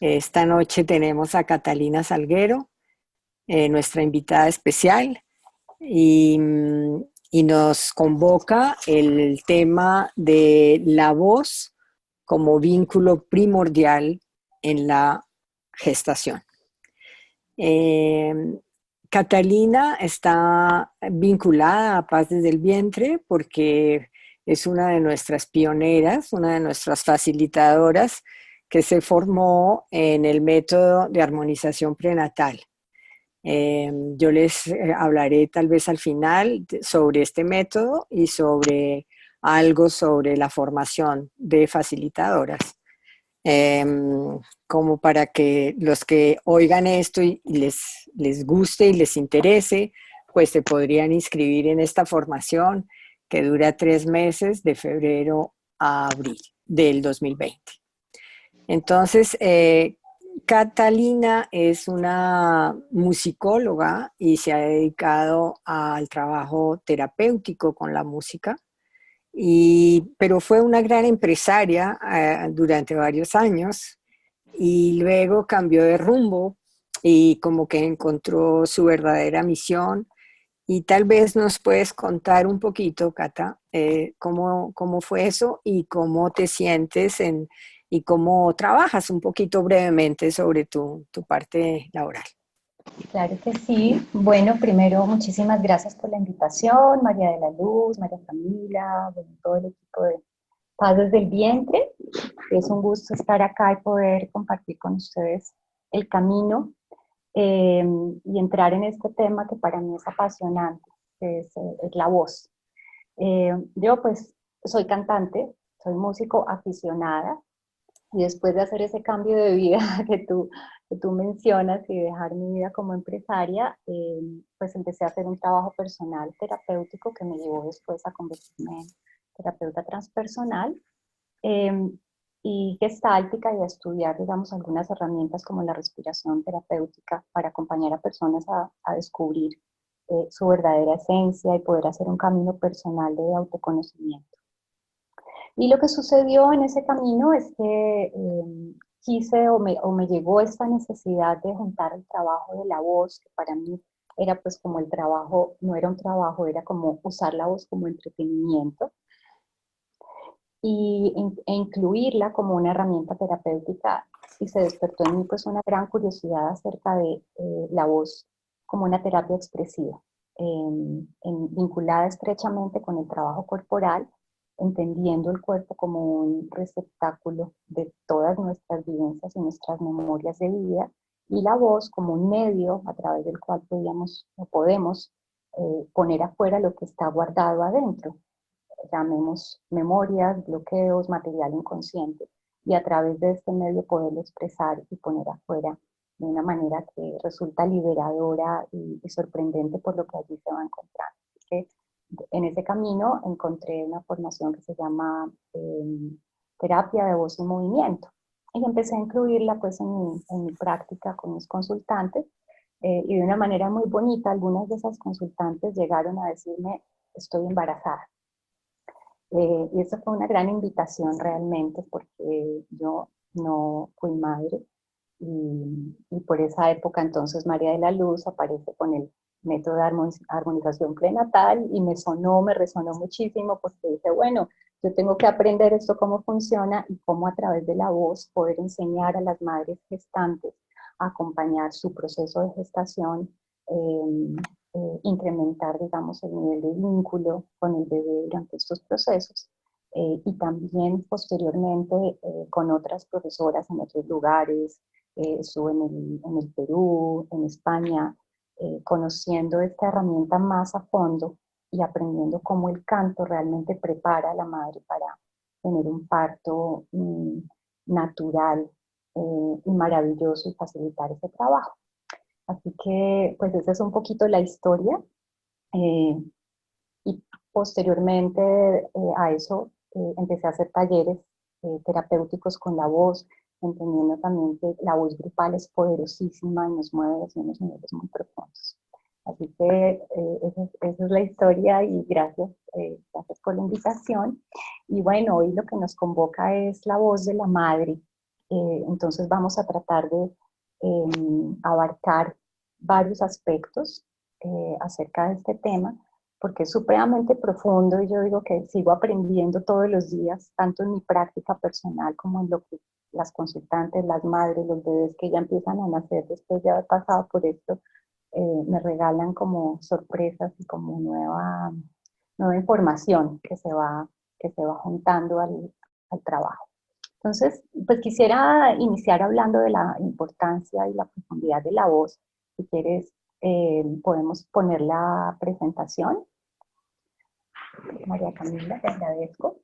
Esta noche tenemos a Catalina Salguero, nuestra invitada especial, y, y nos convoca el tema de la voz como vínculo primordial en la gestación. Eh, Catalina está vinculada a Paz desde el Vientre porque es una de nuestras pioneras, una de nuestras facilitadoras que se formó en el método de armonización prenatal. Yo les hablaré tal vez al final sobre este método y sobre algo sobre la formación de facilitadoras. Eh, Como para que los que oigan esto y les guste y les interese, pues se podrían inscribir en esta formación que dura 3 meses de febrero a abril del 2020. Entonces, Catalina es una musicóloga y se ha dedicado al trabajo terapéutico con la música, pero fue una gran empresaria durante varios años y luego cambió de rumbo y como que encontró su verdadera misión. Y tal vez nos puedes contar un poquito, Cata, cómo fue eso y cómo te sientes y cómo trabajas un poquito brevemente sobre tu parte laboral. Claro que sí. Bueno, primero, muchísimas gracias por la invitación, María de la Luz, María Camila, bueno, todo el equipo de Paz desde el Vientre. Es un gusto estar acá y poder compartir con ustedes el camino eh, y entrar en este tema que para mí es apasionante, que es la voz. Yo pues soy cantante, soy músico aficionada, y después de hacer ese cambio de vida que tú mencionas y dejar mi vida como empresaria, pues empecé a hacer un trabajo personal terapéutico que me llevó después a convertirme en terapeuta transpersonal eh, y gestáltica, y a estudiar, digamos, algunas herramientas como la respiración terapéutica para acompañar a personas a descubrir su verdadera esencia y poder hacer un camino personal de autoconocimiento. Y lo que sucedió en ese camino es que quise o me llegó esta necesidad de juntar el trabajo de la voz, que para mí era pues como el trabajo, no era un trabajo, era como usar la voz como entretenimiento, e incluirla como una herramienta terapéutica, y se despertó en mí pues una gran curiosidad acerca de la voz como una terapia expresiva, vinculada estrechamente con el trabajo corporal, entendiendo el cuerpo como un receptáculo de todas nuestras vivencias y nuestras memorias de vida, y la voz como un medio a través del cual podemos poner afuera lo que está guardado adentro, llamemos memorias, bloqueos, material inconsciente, y a través de este medio poderlo expresar y poner afuera de una manera que resulta liberadora y sorprendente por lo que allí se va a encontrar. Así que en ese camino encontré una formación que se llama terapia de voz y movimiento, y empecé a incluirla pues en mi práctica con mis consultantes, y de una manera muy bonita algunas de esas consultantes llegaron a decirme: estoy embarazada. Y eso fue una gran invitación realmente, porque yo no fui madre, y por esa época entonces María de la Luz aparece con el método de armonización prenatal, y me resonó muchísimo, porque dije, bueno, yo tengo que aprender esto cómo funciona y cómo a través de la voz poder enseñar a las madres gestantes a acompañar su proceso de gestación, eh, incrementar, digamos, el nivel de vínculo con el bebé durante estos procesos, y también posteriormente con otras profesoras en otros lugares. Estuve en el Perú, en España, conociendo esta herramienta más a fondo y aprendiendo cómo el canto realmente prepara a la madre para tener un parto natural y maravilloso, y facilitar ese trabajo. Así que, pues esa es un poquito la historia. eh, y posteriormente a eso empecé a hacer talleres terapéuticos con la voz, entendiendo también que la voz grupal es poderosísima y nos mueve hacia unos niveles muy profundos. Así que esa es la historia, y gracias por la invitación. Y bueno, hoy lo que nos convoca es la voz de la madre, Entonces vamos a tratar de abarcar varios aspectos acerca de este tema, porque es supremamente profundo y yo digo que sigo aprendiendo todos los días, tanto en mi práctica personal como en lo que las consultantes, las madres, los bebés que ya empiezan a nacer después de haber pasado por esto, me regalan como sorpresas y como nueva información que se va juntando al trabajo. Entonces, pues quisiera iniciar hablando de la importancia y la profundidad de la voz. Si quieres, podemos poner la presentación. María Camila, te agradezco.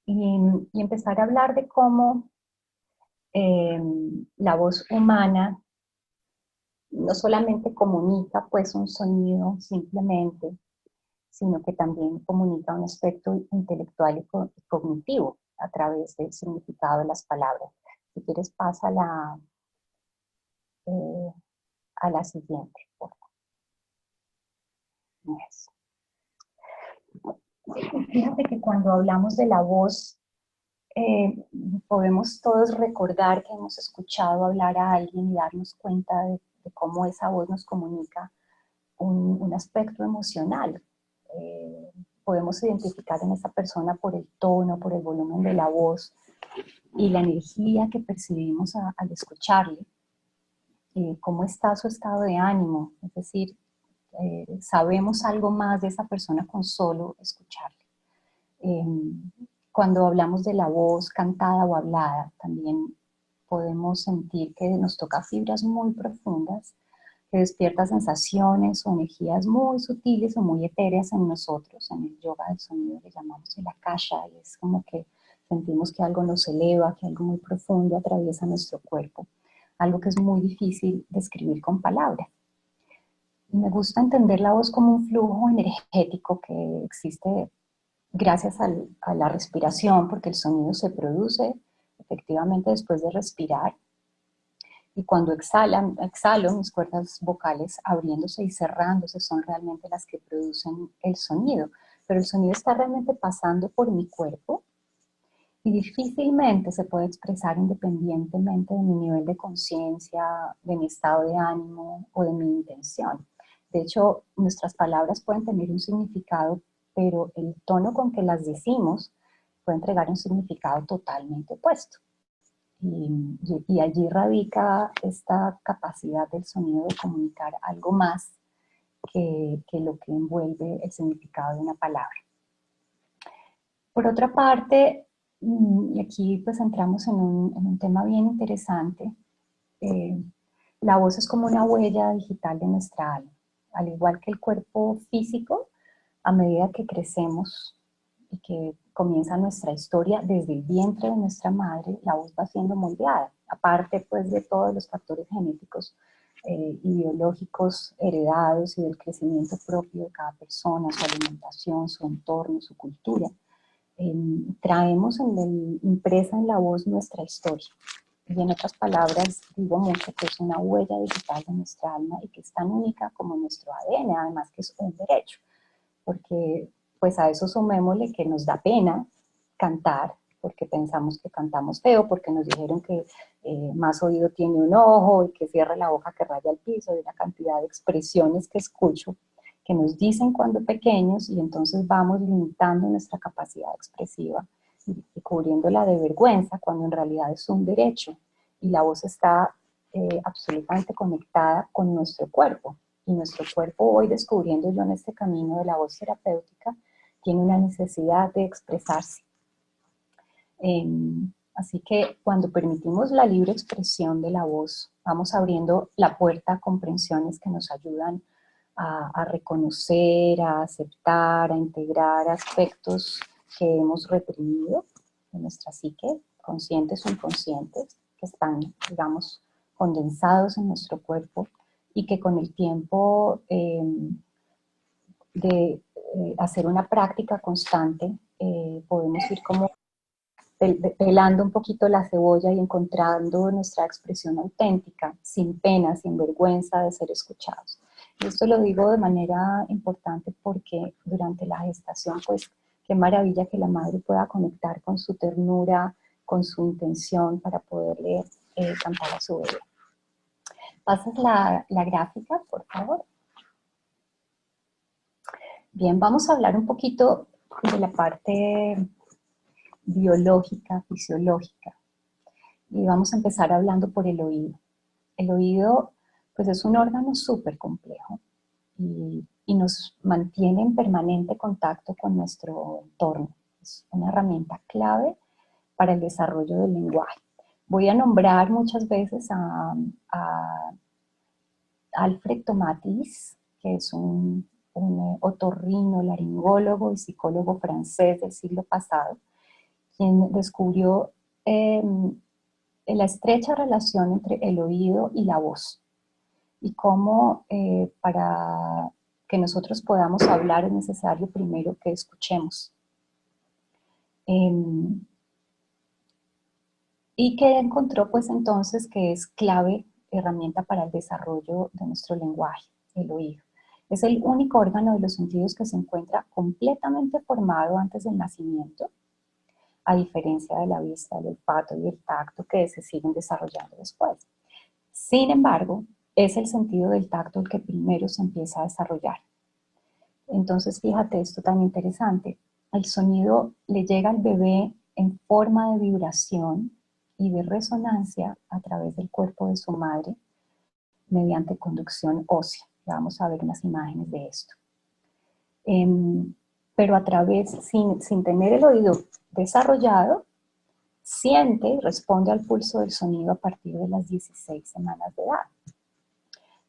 Y empezar a hablar de cómo la voz humana no solamente comunica pues un sonido simplemente, sino que también comunica un aspecto intelectual y cognitivo a través del significado de las palabras. Si quieres, pasa eh, a la siguiente. Por favor. Eso. Fíjate que cuando hablamos de la voz, podemos todos recordar que hemos escuchado hablar a alguien y darnos cuenta de cómo esa voz nos comunica un aspecto emocional. Podemos identificar en esa persona por el tono, por el volumen de la voz y la energía que percibimos al escucharle. Cómo está su estado de ánimo, es decir, sabemos algo más de esa persona con solo escucharle. Cuando hablamos de la voz cantada o hablada, también podemos sentir que nos toca fibras muy profundas, que despierta sensaciones o energías muy sutiles o muy etéreas en nosotros. En el yoga del sonido le llamamos el akasha, y es como que sentimos que algo nos eleva, que algo muy profundo atraviesa nuestro cuerpo, algo que es muy difícil describir con palabras. Me gusta entender la voz como un flujo energético que existe gracias a la respiración, porque el sonido se produce efectivamente después de respirar. Y cuando exhalo, mis cuerdas vocales abriéndose y cerrándose son realmente las que producen el sonido. Pero el sonido está realmente pasando por mi cuerpo y difícilmente se puede expresar independientemente de mi nivel de conciencia, de mi estado de ánimo o de mi intención. De hecho, nuestras palabras pueden tener un significado, pero el tono con que las decimos puede entregar un significado totalmente opuesto. Y allí radica esta capacidad del sonido de comunicar algo más que lo que envuelve el significado de una palabra. Por otra parte, y aquí pues entramos en un tema bien interesante, la voz es como una huella digital de nuestra alma. Al igual que el cuerpo físico, a medida que crecemos y que comienza nuestra historia desde el vientre de nuestra madre, la voz va siendo moldeada, aparte pues de todos los factores genéticos y biológicos heredados y del crecimiento propio de cada persona, su alimentación, su entorno, su cultura. Traemos impresa en la voz nuestra historia. Y en otras palabras, digo mucho que es una huella digital de nuestra alma y que es tan única como nuestro ADN, además que es un derecho, porque pues a eso sumémosle que nos da pena cantar, porque pensamos que cantamos feo, porque nos dijeron que más oído tiene un ojo y que cierra la boca que raya el piso, y una cantidad de expresiones que escucho que nos dicen cuando pequeños y entonces vamos limitando nuestra capacidad expresiva y cubriéndola de vergüenza cuando en realidad es un derecho y la voz está absolutamente conectada con nuestro cuerpo. Y nuestro cuerpo, hoy descubriendo yo en este camino de la voz terapéutica, tiene una necesidad de expresarse. Así que cuando permitimos la libre expresión de la voz, vamos abriendo la puerta a comprensiones que nos ayudan a reconocer, a aceptar, a integrar aspectos que hemos reprimido en nuestra psique, conscientes o inconscientes, que están, digamos, condensados en nuestro cuerpo y que con el tiempo de hacer una práctica constante podemos ir como pelando un poquito la cebolla y encontrando nuestra expresión auténtica, sin pena, sin vergüenza de ser escuchados. Y esto lo digo de manera importante porque durante la gestación, pues, qué maravilla que la madre pueda conectar con su ternura, con su intención para poderle cantar a su bebé. ¿Pasas la gráfica, por favor? Bien, vamos a hablar un poquito de la parte biológica, fisiológica. Y vamos a empezar hablando por el oído. El oído, pues es un órgano súper complejo y nos mantiene en permanente contacto con nuestro entorno. Es una herramienta clave para el desarrollo del lenguaje. Voy a nombrar muchas veces a Alfred Tomatis, que es un otorrino, laringólogo y psicólogo francés del siglo pasado, quien descubrió la estrecha relación entre el oído y la voz, y cómo para que nosotros podamos hablar es necesario primero que escuchemos. Y que encontró pues entonces que es clave herramienta para el desarrollo de nuestro lenguaje, el oído. Es el único órgano de los sentidos que se encuentra completamente formado antes del nacimiento, a diferencia de la vista, el olfato y el tacto que se siguen desarrollando después. Sin embargo, es el sentido del tacto el que primero se empieza a desarrollar. Entonces, fíjate esto tan interesante. El sonido le llega al bebé en forma de vibración y de resonancia a través del cuerpo de su madre mediante conducción ósea. Ya vamos a ver unas imágenes de esto. Pero a través, sin tener el oído desarrollado, siente y responde al pulso del sonido a partir de las 16 semanas de edad.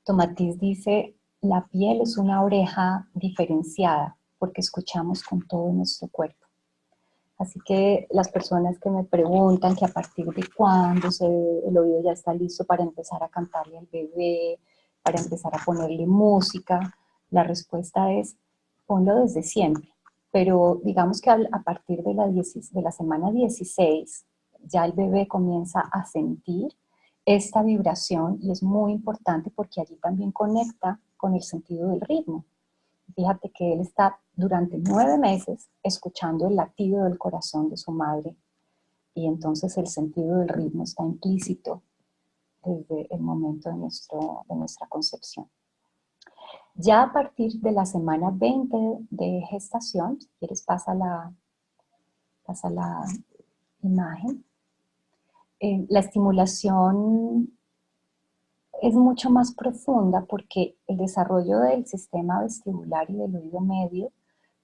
Tomatis dice, la piel es una oreja diferenciada porque escuchamos con todo nuestro cuerpo. Así que las personas que me preguntan que a partir de cuándo el oído ya está listo para empezar a cantarle al bebé, para empezar a ponerle música, la respuesta es, ponlo desde siempre. Pero digamos que a partir de la semana 16, ya el bebé comienza a sentir esta vibración y es muy importante porque allí también conecta con el sentido del ritmo. Fíjate que él está durante 9 meses escuchando el latido del corazón de su madre y entonces el sentido del ritmo está implícito desde el momento de nuestra concepción. Ya a partir de la semana 20 de gestación, si quieres pasa la imagen, la estimulación es mucho más profunda porque el desarrollo del sistema vestibular y del oído medio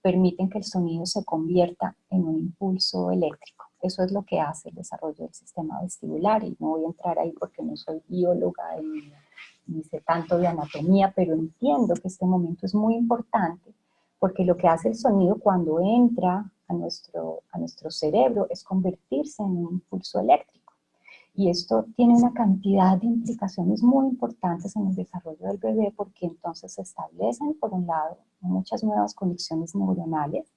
permiten que el sonido se convierta en un impulso eléctrico. Eso es lo que hace el desarrollo del sistema vestibular y no voy a entrar ahí porque no soy bióloga ni sé tanto de anatomía, pero entiendo que este momento es muy importante porque lo que hace el sonido cuando entra a nuestro cerebro es convertirse en un impulso eléctrico. Y esto tiene una cantidad de implicaciones muy importantes en el desarrollo del bebé porque entonces se establecen, por un lado, muchas nuevas conexiones neuronales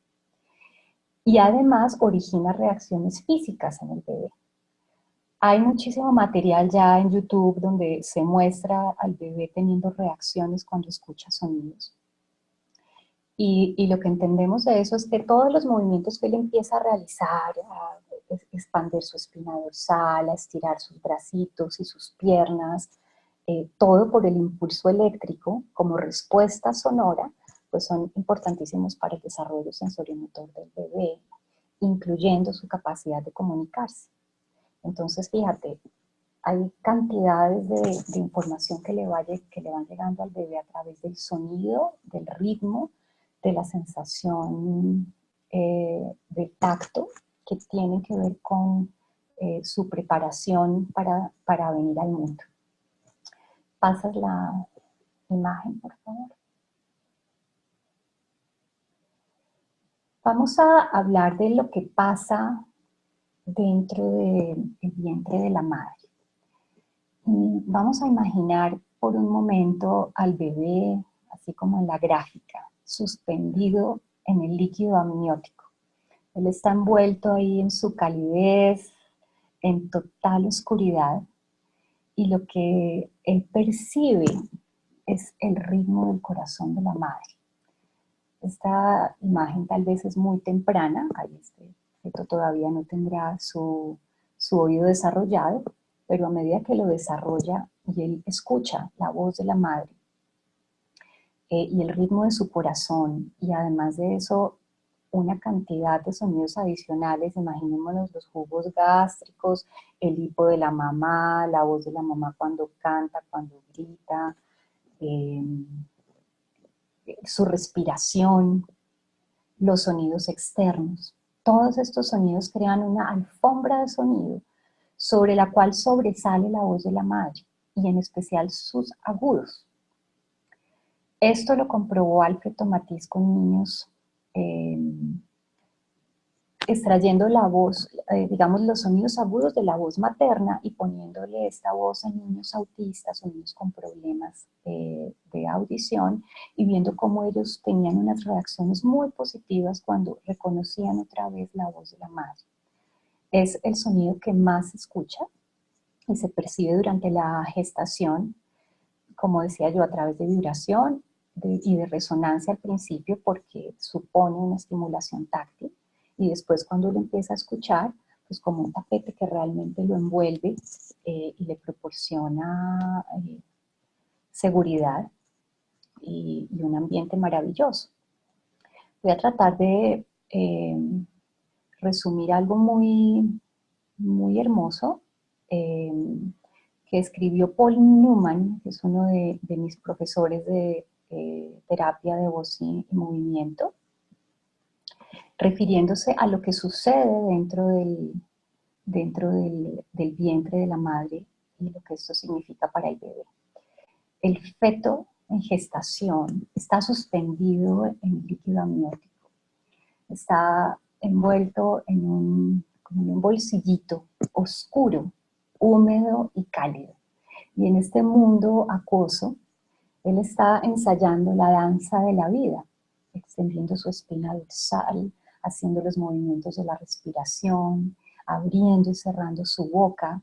y además origina reacciones físicas en el bebé. Hay muchísimo material ya en YouTube donde se muestra al bebé teniendo reacciones cuando escucha sonidos. Y lo que entendemos de eso es que todos los movimientos que él empieza a realizar, a expandir su espina dorsal, a estirar sus bracitos y sus piernas, todo por el impulso eléctrico como respuesta sonora, pues son importantísimos para el desarrollo sensoriomotor del bebé, incluyendo su capacidad de comunicarse. Entonces, fíjate, hay cantidades de información que le van llegando al bebé a través del sonido, del ritmo, de la sensación del tacto, que tienen que ver con su preparación para venir al mundo. ¿Pasas la imagen, por favor? Vamos a hablar de lo que pasa dentro del vientre de la madre. Y vamos a imaginar por un momento al bebé, así como en la gráfica, suspendido en el líquido amniótico. Él está envuelto ahí en su calidez, en total oscuridad, y lo que él percibe es el ritmo del corazón de la madre. Esta imagen tal vez es muy temprana, ahí esto todavía no tendrá su su oído desarrollado, pero a medida que lo desarrolla y él escucha la voz de la madre y el ritmo de su corazón, y además de eso una cantidad de sonidos adicionales, imaginémonos los jugos gástricos, el hipo de la mamá, la voz de la mamá cuando canta, cuando grita, eh, su respiración, los sonidos externos. Todos estos sonidos crean una alfombra de sonido sobre la cual sobresale la voz de la madre, y en especial sus agudos. Esto lo comprobó Alfred Tomatis con niños, extrayendo la voz, digamos, los sonidos agudos de la voz materna y poniéndole esta voz en niños autistas o niños con problemas de audición, y viendo cómo ellos tenían unas reacciones muy positivas cuando reconocían otra vez la voz de la madre. Es el sonido que más se escucha y se percibe durante la gestación, como decía yo, a través de vibración y de resonancia al principio, porque supone una estimulación táctil, y después cuando lo empieza a escuchar, pues como un tapete que realmente lo envuelve y le proporciona seguridad y un ambiente maravilloso. Voy a tratar de resumir algo muy hermoso que escribió Paul Newman, que es uno de mis profesores de terapia de voz y movimiento, refiriéndose a lo que sucede dentro del vientre de la madre y lo que esto significa para el bebé. El feto en gestación está suspendido en un líquido amniótico, está envuelto como en un bolsillito oscuro, húmedo y cálido. Y en este mundo acuoso, él está ensayando la danza de la vida, extendiendo su espina dorsal, haciendo los movimientos de la respiración, abriendo y cerrando su boca,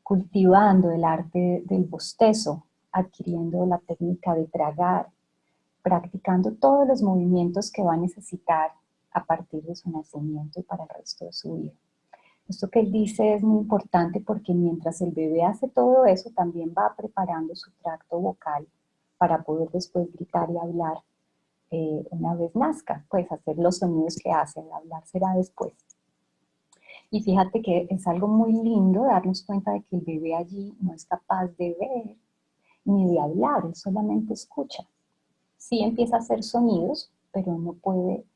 cultivando el arte del bostezo, adquiriendo la técnica de tragar, practicando todos los movimientos que va a necesitar a partir de su nacimiento y para el resto de su vida. Esto que él dice es muy importante porque mientras el bebé hace todo eso, también va preparando su tracto vocal para poder después gritar y hablar una vez nazca, pues hacer los sonidos que hace, el hablar será después. Y fíjate que es algo muy lindo darnos cuenta de que el bebé allí no es capaz de ver ni de hablar, él solamente escucha. Sí empieza a hacer sonidos, pero no puede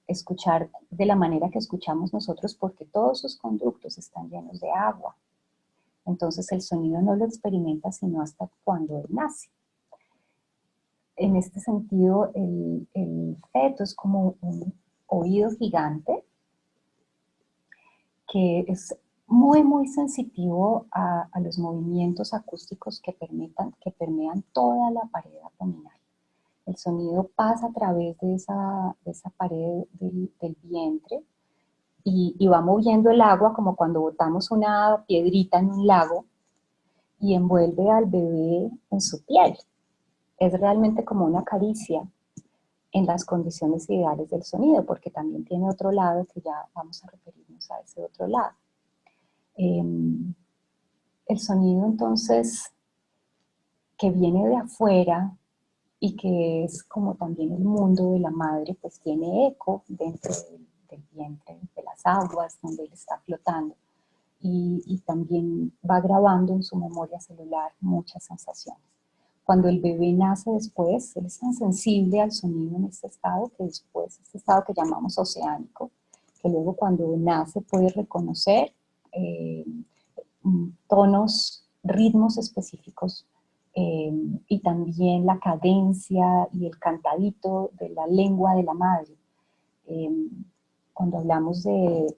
escuchar de la manera que escuchamos nosotros porque todos sus conductos están llenos de agua. Entonces el sonido no lo experimenta sino hasta cuando él nace. En este sentido, el feto es como un oído gigante que es muy sensitivo a los movimientos acústicos que permean toda la pared abdominal. El sonido pasa a través de esa pared del vientre y va moviendo el agua como cuando botamos una piedrita en un lago y envuelve al bebé en su piel. Es realmente como una caricia en las condiciones ideales del sonido, porque también tiene otro lado que ya vamos a referirnos a ese otro lado. El sonido entonces que viene de afuera y que es como también el mundo de la madre, pues tiene eco dentro del vientre, de las aguas donde él está flotando, y también va grabando en su memoria celular muchas sensaciones. Cuando el bebé nace después, él es tan sensible al sonido en este estado que después, este estado que llamamos oceánico, que luego cuando nace puede reconocer tonos, ritmos específicos y también la cadencia y el cantadito de la lengua de la madre. Cuando hablamos de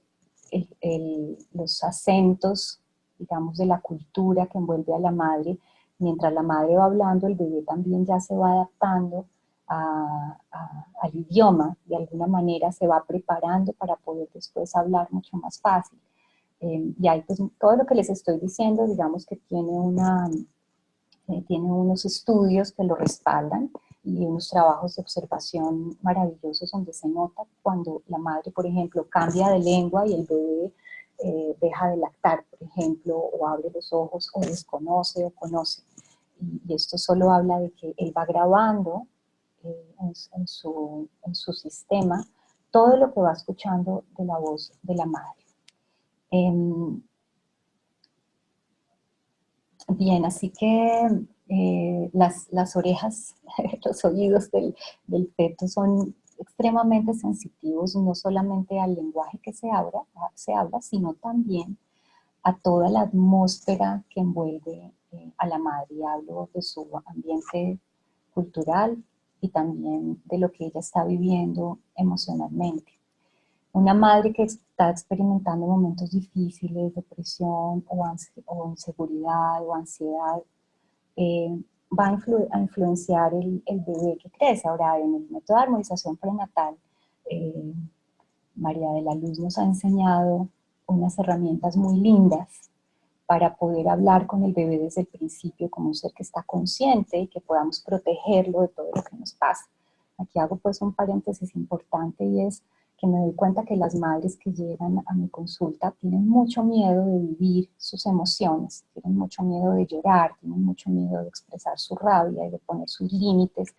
los acentos, digamos, de la cultura que envuelve a la madre, mientras la madre va hablando, el bebé también ya se va adaptando al idioma, de alguna manera se va preparando para poder después hablar mucho más fácil. Y ahí pues todo lo que les estoy diciendo, digamos que tiene unos estudios que lo respaldan y unos trabajos de observación maravillosos donde se nota cuando la madre, por ejemplo, cambia de lengua y el bebé deja de lactar, por ejemplo, o abre los ojos, o desconoce o conoce. Y esto solo habla de que él va grabando en su sistema todo lo que va escuchando de la voz de la madre. Bien, así que las orejas, los oídos del feto son extremadamente sensitivos, no solamente al lenguaje que se habla, sino también a toda la atmósfera que envuelve a la madre. Y hablo de su ambiente cultural y también de lo que ella está viviendo emocionalmente. Una madre que está experimentando momentos difíciles, depresión o inseguridad o ansiedad, va a influenciar el bebé que crece. Ahora, en el método de armonización prenatal, eh, María de la Luz nos ha enseñado unas herramientas muy lindas para poder hablar con el bebé desde el principio como un ser que está consciente y que podamos protegerlo de todo lo que nos pasa. Aquí hago pues un paréntesis importante, y es que me doy cuenta que las madres que llegan a mi consulta tienen mucho miedo de vivir sus emociones, tienen mucho miedo de llorar, tienen mucho miedo de expresar su rabia y de poner sus límites,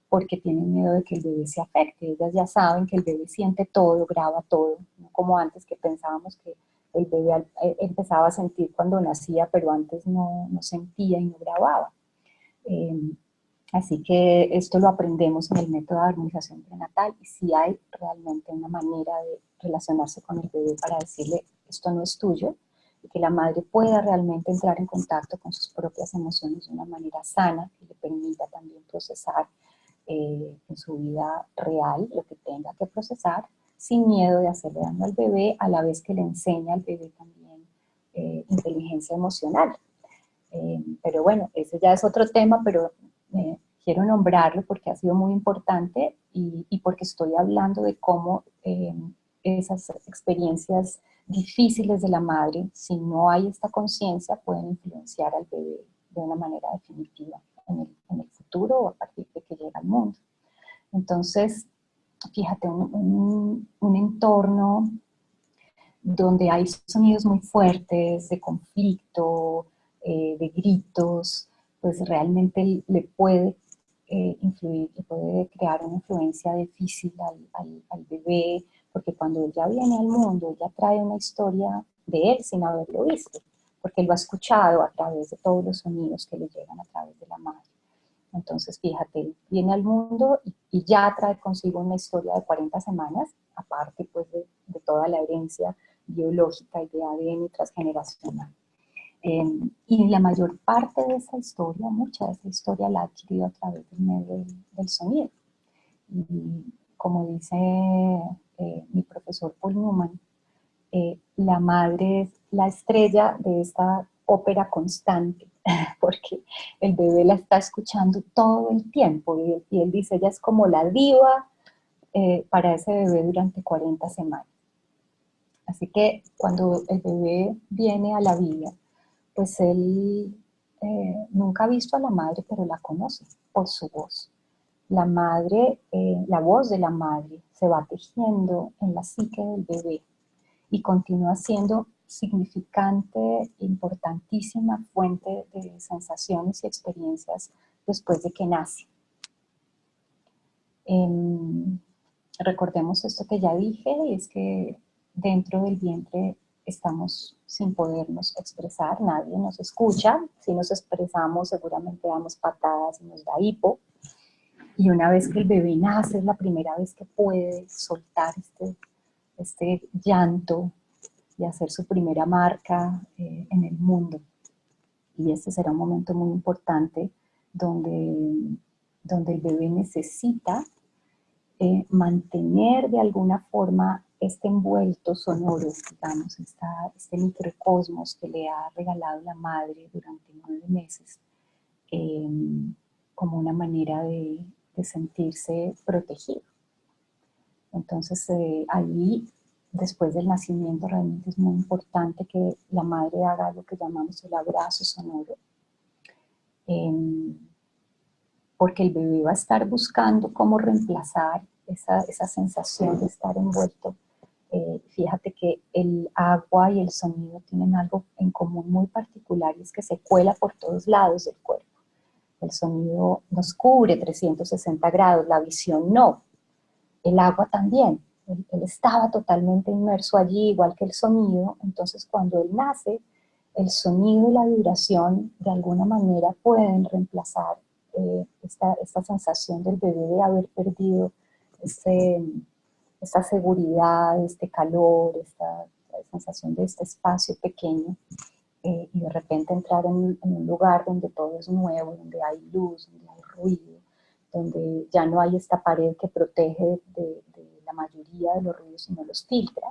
porque tienen miedo de que el bebé se afecte. Ellas ya saben que el bebé siente todo, graba todo, no como antes, que pensábamos que el bebé empezaba a sentir cuando nacía, pero antes no sentía y no grababa. Eh, Así que esto lo aprendemos en el método de armonización prenatal, y sí hay realmente una manera de relacionarse con el bebé para decirle: esto no es tuyo, y que la madre pueda realmente entrar en contacto con sus propias emociones de una manera sana, que le permita también procesar en su vida real lo que tenga que procesar, sin miedo de hacerle daño al bebé, a la vez que le enseña al bebé también inteligencia emocional. Pero bueno, ese ya es otro tema, pero quiero nombrarlo porque ha sido muy importante, y porque estoy hablando de cómo esas experiencias difíciles de la madre, si no hay esta conciencia, pueden influenciar al bebé de una manera definitiva en el futuro, o a partir de que llega al mundo. Entonces, fíjate, un entorno donde hay sonidos muy fuertes de conflicto, de gritos, pues realmente le puede influir, le puede crear una influencia difícil al bebé, porque cuando ella viene al mundo, ella trae una historia de él sin haberlo visto, porque él lo ha escuchado a través de todos los sonidos que le llegan a través de la madre. Entonces, fíjate, viene al mundo y ya trae consigo una historia de 40 semanas, aparte pues de toda la herencia biológica y de ADN transgeneracional. Y la mayor parte de esa historia, mucha de esa historia la ha adquirido a través del medio del sonido. Y como dice mi profesor Paul Newman, la madre es la estrella de esta ópera constante, porque el bebé la está escuchando todo el tiempo, y él dice: ella es como la diva para ese bebé durante 40 semanas. Así que cuando el bebé viene a la vida, pues él nunca ha visto a la madre, pero la conoce por su voz. La madre, la voz de la madre se va tejiendo en la psique del bebé y continúa siendo significante, importantísima fuente de sensaciones y experiencias después de que nace. Recordemos esto que ya dije, y es que dentro del vientre estamos sin podernos expresar, nadie nos escucha. Si nos expresamos, seguramente damos patadas y nos da hipo. Y una vez que el bebé nace, es la primera vez que puede soltar este llanto y hacer su primera marca en el mundo. Y este será un momento muy importante donde el bebé necesita mantener de alguna forma este envuelto sonoro, digamos, este microcosmos que le ha regalado la madre durante 9 meses, eh, como una manera de sentirse protegido. Entonces, ahí, después del nacimiento, realmente es muy importante que la madre haga lo que llamamos el abrazo sonoro, porque el bebé va a estar buscando cómo reemplazar esa sensación de estar envuelto Fíjate que el agua y el sonido tienen algo en común muy particular y es que se cuela por todos lados del cuerpo. El sonido nos cubre 360 grados, la visión no. El agua también. Él estaba totalmente inmerso allí, igual que el sonido. Entonces, cuando él nace, el sonido y la vibración de alguna manera pueden reemplazar esta sensación del bebé de haber perdido esta seguridad, este calor, esta sensación de este espacio pequeño, y de repente entrar en un lugar donde todo es nuevo, donde hay luz, donde hay ruido, donde ya no hay esta pared que protege de la mayoría de los ruidos, sino los filtra.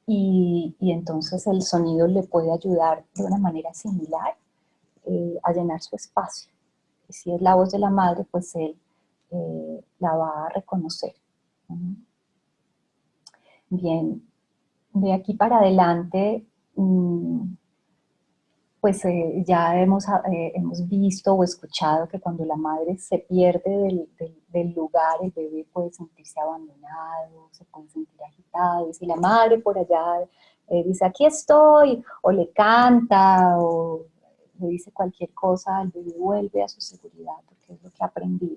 Y entonces el sonido le puede ayudar de una manera similar a llenar su espacio. Y si es la voz de la madre, pues él la va a reconocer. Bien, de aquí para adelante, pues ya hemos visto o escuchado que cuando la madre se pierde del lugar, el bebé puede sentirse abandonado, se puede sentir agitado, y si la madre por allá dice aquí estoy, o le canta, o le dice cualquier cosa, el bebé vuelve a su seguridad, porque es lo que ha aprendido.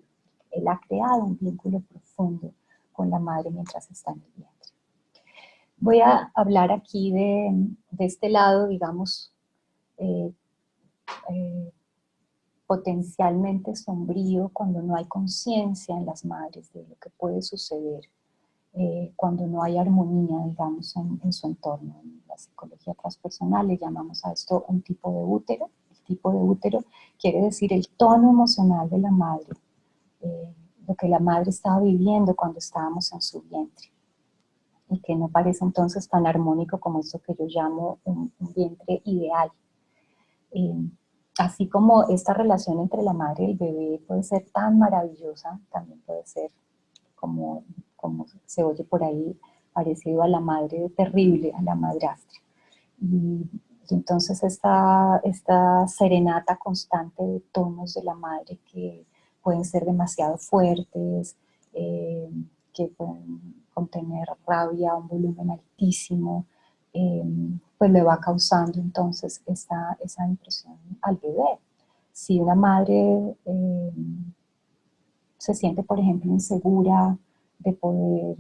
Él ha creado un vínculo profundo con la madre mientras está en el vientre. Voy a hablar aquí de este lado, digamos, eh, eh, potencialmente sombrío cuando no hay conciencia en las madres de lo que puede suceder, cuando no hay armonía, digamos, en su entorno. En la psicología transpersonal le llamamos a esto un tipo de útero. El tipo de útero quiere decir el tono emocional de la madre, lo que la madre estaba viviendo cuando estábamos en su vientre, y que no parece entonces tan armónico como esto que yo llamo un vientre ideal. Así como esta relación entre la madre y el bebé puede ser tan maravillosa, también puede ser, como se oye por ahí, parecido a la madre terrible, a la madrastra. Y entonces esta serenata constante de tonos de la madre que pueden ser demasiado fuertes, que pueden contener rabia a un volumen altísimo, pues le va causando entonces esa impresión al bebé. Si una madre se siente, por ejemplo, insegura de poder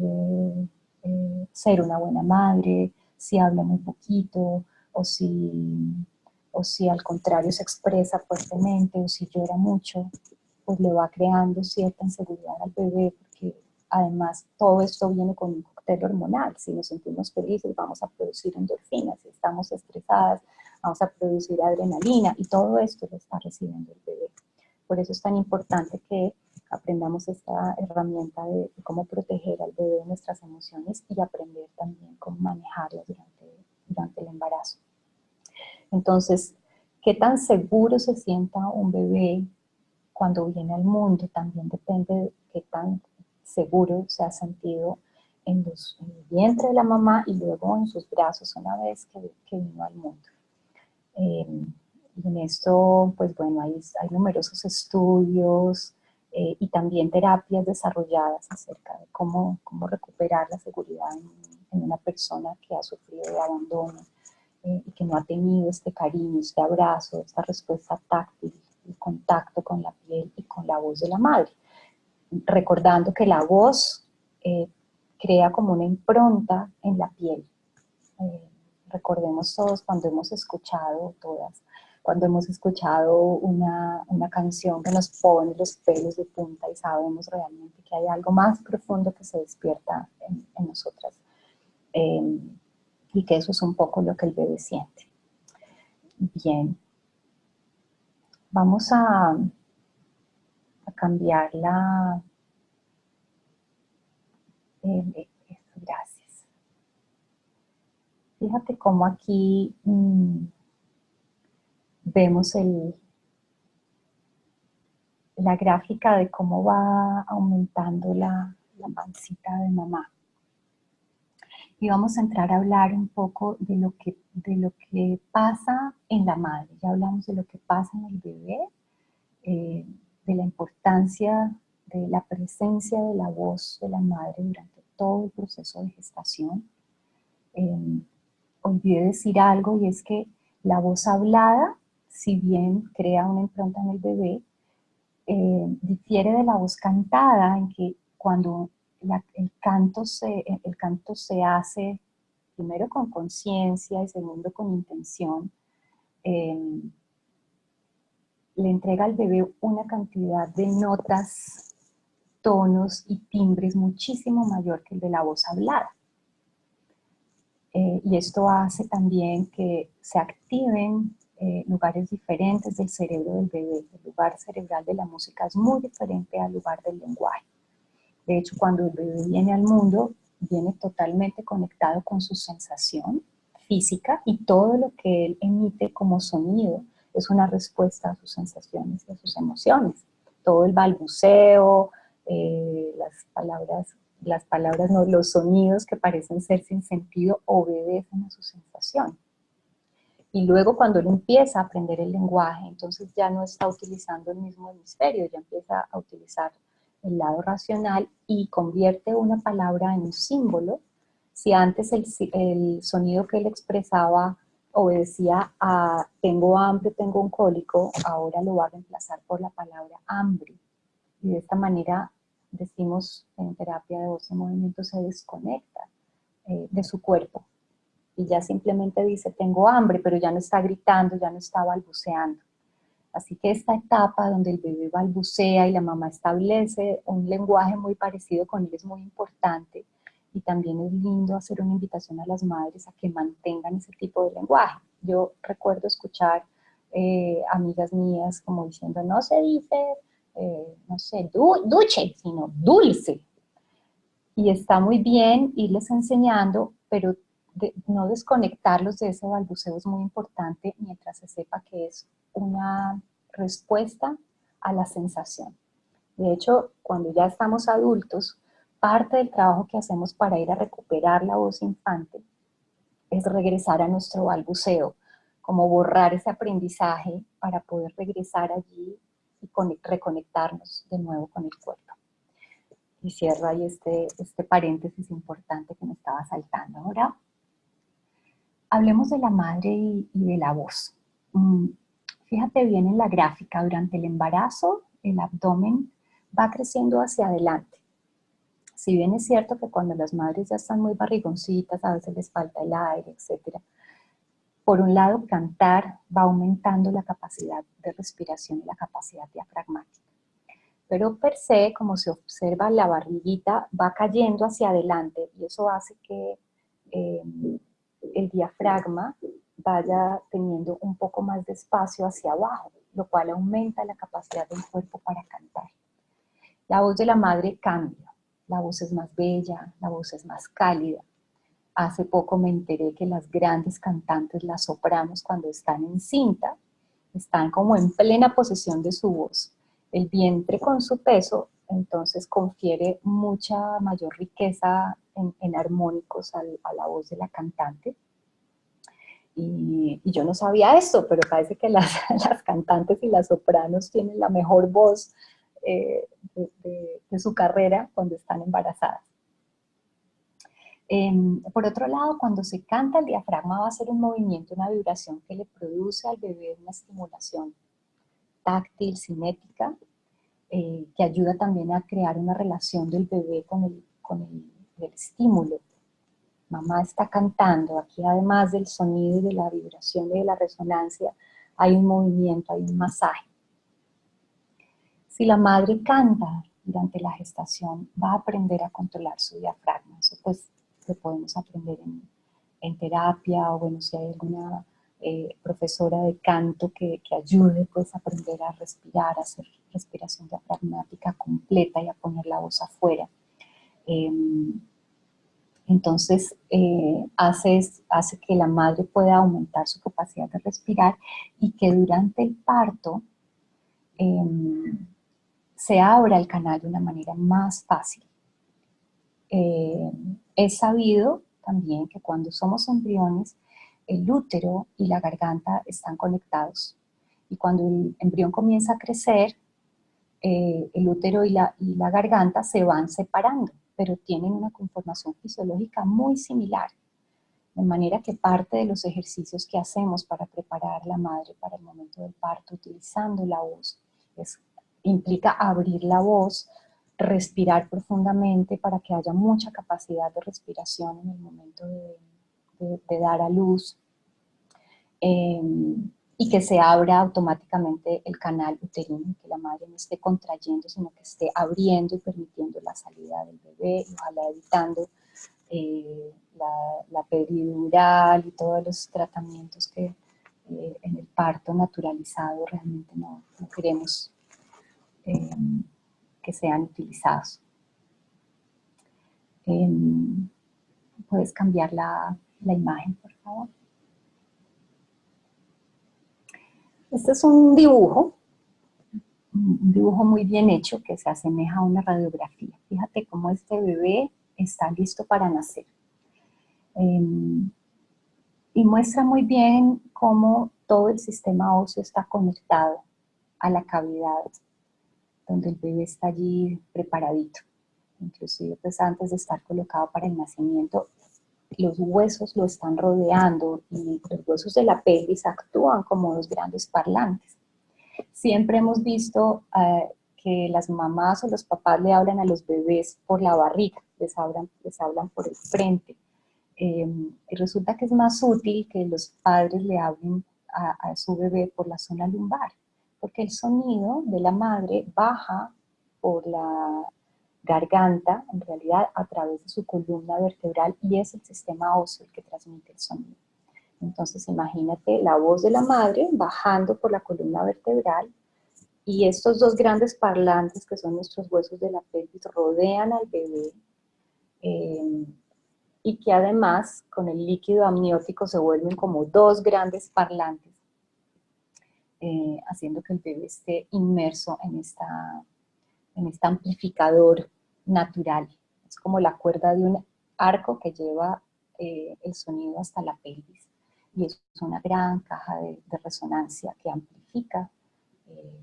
ser una buena madre, si habla muy poquito, o si al contrario se expresa fuertemente, o si llora mucho, pues le va creando cierta inseguridad al bebé, porque además todo esto viene con un cóctel hormonal. Si nos sentimos felices, vamos a producir endorfinas; si estamos estresadas, vamos a producir adrenalina, y todo esto lo está recibiendo el bebé. Por eso es tan importante que aprendamos esta herramienta de cómo proteger al bebé de nuestras emociones y aprender también cómo manejarlas durante el embarazo. Entonces, ¿qué tan seguro se sienta un bebé cuando viene al mundo? También depende de qué tan seguro se ha sentido en el vientre de la mamá y luego en sus brazos una vez que vino al mundo. Y en esto, pues bueno, hay numerosos estudios y también terapias desarrolladas acerca de cómo recuperar la seguridad en una persona que ha sufrido de abandono y que no ha tenido este cariño, este abrazo, esta respuesta táctil, el contacto con la piel y con la voz de la madre. Recordando que la voz crea como una impronta en la piel. Recordemos todos cuando hemos escuchado, todas, cuando hemos escuchado una canción que nos pone los pelos de punta y sabemos realmente que hay algo más profundo que se despierta en nosotras. Y que eso es un poco lo que el bebé siente. Bien, vamos a cambiar gracias. Fíjate cómo aquí vemos la gráfica de cómo va aumentando la pancita de mamá. Y vamos a entrar a hablar un poco de lo que pasa en la madre. Ya hablamos de lo que pasa en el bebé, de la importancia de la presencia de la voz de la madre durante todo el proceso de gestación. Olvidé decir algo, y es que la voz hablada, si bien crea una impronta en el bebé, difiere de la voz cantada, en que cuando el canto se hace primero con conciencia y segundo con intención, le entrega al bebé una cantidad de notas, tonos y timbres muchísimo mayor que el de la voz hablada. Y esto hace también que se activen lugares diferentes del cerebro del bebé. El lugar cerebral de la música es muy diferente al lugar del lenguaje. De hecho, cuando el bebé viene al mundo, viene totalmente conectado con su sensación física, y todo lo que él emite como sonido es una respuesta a sus sensaciones y a sus emociones. Todo el balbuceo, las palabras no, los sonidos que parecen ser sin sentido obedecen a su sensación. Y luego cuando él empieza a aprender el lenguaje, entonces ya no está utilizando el mismo hemisferio, ya empieza a utilizar el lado racional y convierte una palabra en un símbolo. Si antes el sonido que él expresaba obedecía a tengo hambre, tengo un cólico, ahora lo va a reemplazar por la palabra hambre. Y de esta manera, decimos en terapia de voz y movimiento, se desconecta de su cuerpo y ya simplemente dice tengo hambre, pero ya no está gritando, ya no está balbuceando. Así que esta etapa donde el bebé balbucea y la mamá establece un lenguaje muy parecido con él es muy importante, y también es lindo hacer una invitación a las madres a que mantengan ese tipo de lenguaje. Yo recuerdo escuchar amigas mías como diciendo, no se dice, no sé, duche, sino dulce. Y está muy bien irles enseñando, pero no desconectarlos de ese balbuceo es muy importante mientras se sepa que es una respuesta a la sensación. De hecho, cuando ya estamos adultos, parte del trabajo que hacemos para ir a recuperar la voz infante es regresar a nuestro balbuceo, como borrar ese aprendizaje para poder regresar allí y reconectarnos de nuevo con el cuerpo. Y cierro ahí este paréntesis importante que me estaba saltando. Ahora, hablemos de la madre y de la voz. Fíjate bien en la gráfica, durante el embarazo, el abdomen va creciendo hacia adelante. Si bien es cierto que cuando las madres ya están muy barrigoncitas, a veces les falta el aire, etc. Por un lado, cantar va aumentando la capacidad de respiración y la capacidad diafragmática. Pero per se, como se observa, la barriguita va cayendo hacia adelante, y eso hace que el diafragma vaya teniendo un poco más de espacio hacia abajo, lo cual aumenta la capacidad del cuerpo para cantar. La voz de la madre cambia, la voz es más bella, la voz es más cálida. Hace poco me enteré que las grandes cantantes, las sopranos, cuando están en cinta, están como en plena posesión de su voz. El vientre con su peso, entonces confiere mucha mayor riqueza en armónicos a la voz de la cantante. Y yo no sabía esto, pero parece que las cantantes y las sopranos tienen la mejor voz de su carrera cuando están embarazadas. Por otro lado, cuando se canta, el diafragma va a hacer un movimiento, una vibración que le produce al bebé una estimulación táctil, cinética, que ayuda también a crear una relación del bebé con el estímulo. Mamá está cantando, aquí además del sonido y de la vibración y de la resonancia, hay un movimiento, hay un masaje. Si la madre canta durante la gestación, va a aprender a controlar su diafragma. Eso pues lo podemos aprender en terapia, o bueno, si hay alguna profesora de canto que ayude pues a aprender a respirar, a hacer respiración diafragmática completa y a poner la voz afuera. Entonces hace que la madre pueda aumentar su capacidad de respirar, y que durante el parto se abra el canal de una manera más fácil. Es sabido también que cuando somos embriones, el útero y la garganta están conectados, y cuando el embrión comienza a crecer, el útero y la garganta se van separando. pero tienen una conformación fisiológica muy similar. De manera que parte de los ejercicios que hacemos para preparar a la madre para el momento del parto, utilizando la voz, implica abrir la voz, respirar profundamente para que haya mucha capacidad de respiración en el momento de dar a luz, y que se abra automáticamente el canal uterino, que la madre no esté contrayendo, sino que esté abriendo y permitiendo la salida del bebé, y ojalá evitando la peridural y todos los tratamientos que en el parto naturalizado realmente no queremos que sean utilizados. ¿Puedes cambiar la imagen, por favor? Este es un dibujo muy bien hecho que se asemeja a una radiografía. Fíjate cómo este bebé está listo para nacer. Y muestra muy bien cómo todo el sistema óseo está conectado a la cavidad donde el bebé está allí preparadito. Inclusive pues antes de estar colocado para el nacimiento, los huesos lo están rodeando y los huesos de la pelvis actúan como dos grandes parlantes. Siempre hemos visto que las mamás o los papás le hablan a los bebés por la barriga, les hablan por el frente. Y resulta que es más útil que los padres le hablen a su bebé por la zona lumbar, porque el sonido de la madre baja por la garganta, en realidad a través de su columna vertebral, y es el sistema óseo el que transmite el sonido. Entonces imagínate la voz de la madre bajando por la columna vertebral, y estos dos grandes parlantes que son nuestros huesos de la pelvis rodean al bebé, y que además con el líquido amniótico se vuelven como dos grandes parlantes, haciendo que el bebé esté inmerso en este amplificador natural. Es como la cuerda de un arco que lleva el sonido hasta la pelvis, y es una gran caja de resonancia que amplifica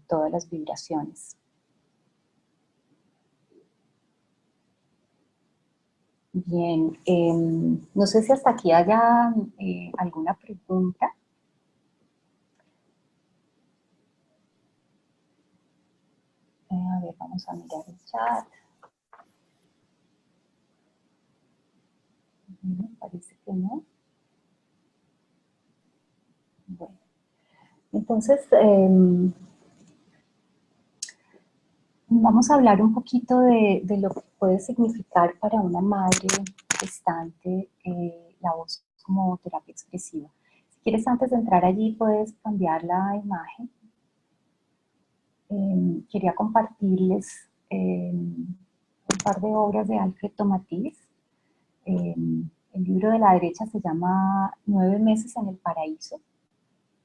todas las vibraciones. Bien, no sé si hasta aquí haya alguna pregunta. A ver, vamos a mirar el chat. Parece que no. Bueno, entonces vamos a hablar un poquito de lo que puede significar para una madre gestante la voz como terapia expresiva. Si quieres, antes de entrar allí, puedes cambiar la imagen. Quería compartirles un par de obras de Alfred Tomatis. El libro de la derecha se llama 9 meses en el paraíso.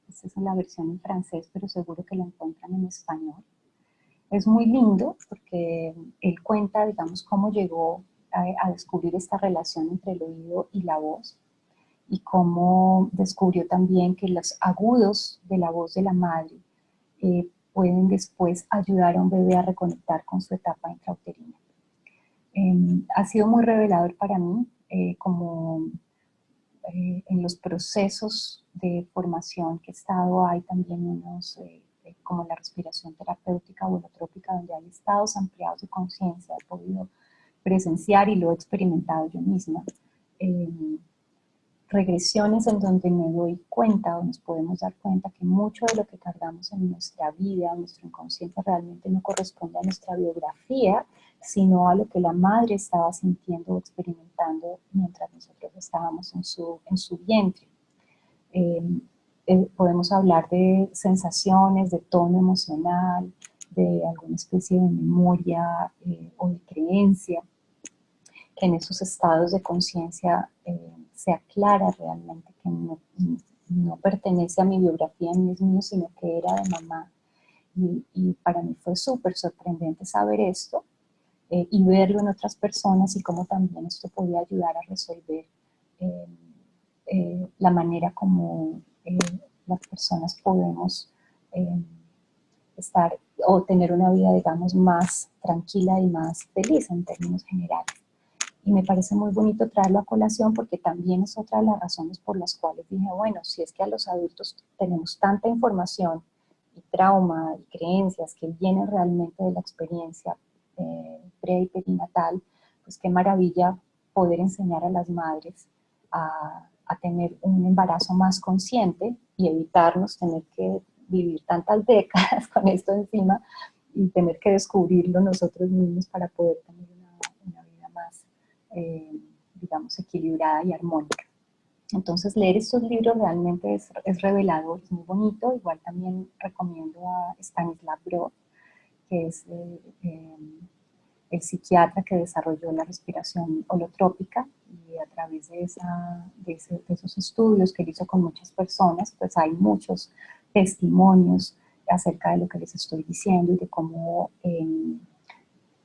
Esta es la versión en francés, pero seguro que lo encuentran en español. Es muy lindo porque él cuenta, digamos, cómo llegó a descubrir esta relación entre el oído y la voz, y cómo descubrió también que los agudos de la voz de la madre pueden después ayudar a un bebé a reconectar con su etapa intrauterina. Ha sido muy revelador para mí, como en los procesos de formación que he estado, hay también unos, como la respiración terapéutica holotrópica, donde hay estados ampliados de conciencia, he podido presenciar y lo he experimentado yo misma. Regresiones en donde me doy cuenta, o nos podemos dar cuenta, que mucho de lo que cargamos en nuestra vida, nuestro inconsciente, realmente no corresponde a nuestra biografía, sino a lo que la madre estaba sintiendo o experimentando mientras nosotros estábamos en su vientre. Podemos hablar de sensaciones, de tono emocional, de alguna especie de memoria o de creencia, que en esos estados de conciencia se aclara realmente que no pertenece a mi biografía ni es mío, sino que era de mamá. Y para mí fue súper sorprendente saber esto y verlo en otras personas, y cómo también esto podía ayudar a resolver la manera como las personas podemos estar o tener una vida, digamos, más tranquila y más feliz en términos generales. Y me parece muy bonito traerlo a colación porque también es otra de las razones por las cuales dije, bueno, si es que a los adultos tenemos tanta información y trauma y creencias que vienen realmente de la experiencia pre y perinatal, pues qué maravilla poder enseñar a las madres a tener un embarazo más consciente y evitarnos tener que vivir tantas décadas con esto encima y tener que descubrirlo nosotros mismos para poder tener una vida más, digamos, equilibrada y armónica. Entonces, leer estos libros realmente es revelador, es muy bonito. Igual también recomiendo a Stanislav Grof, que es el psiquiatra que desarrolló la respiración holotrópica, y a través de esos estudios que él hizo con muchas personas, pues hay muchos testimonios acerca de lo que les estoy diciendo y de cómo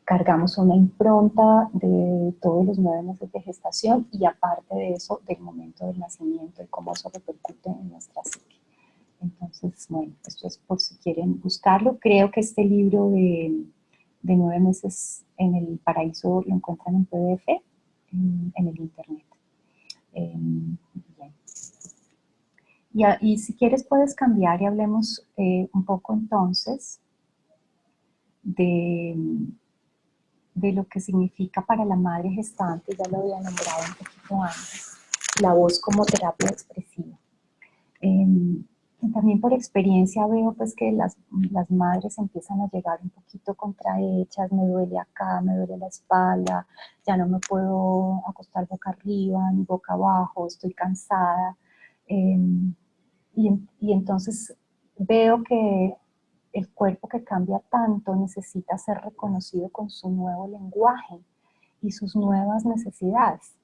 cargamos una impronta de todos los 9 meses de gestación y aparte de eso, del momento del nacimiento y cómo eso repercute en nuestra psique. Entonces, bueno, esto es por si quieren buscarlo. Creo que este libro de 9 meses en el paraíso lo encuentran en PDF en el internet. Bien. Y si quieres puedes cambiar y hablemos un poco entonces de lo que significa para la madre gestante, ya lo había nombrado un poquito antes, la voz como terapia expresiva. También por experiencia veo pues que las madres empiezan a llegar un poquito contrahechas, me duele acá, me duele la espalda, ya no me puedo acostar boca arriba ni boca abajo, estoy cansada. Y entonces veo que el cuerpo que cambia tanto necesita ser reconocido con su nuevo lenguaje y sus nuevas necesidades.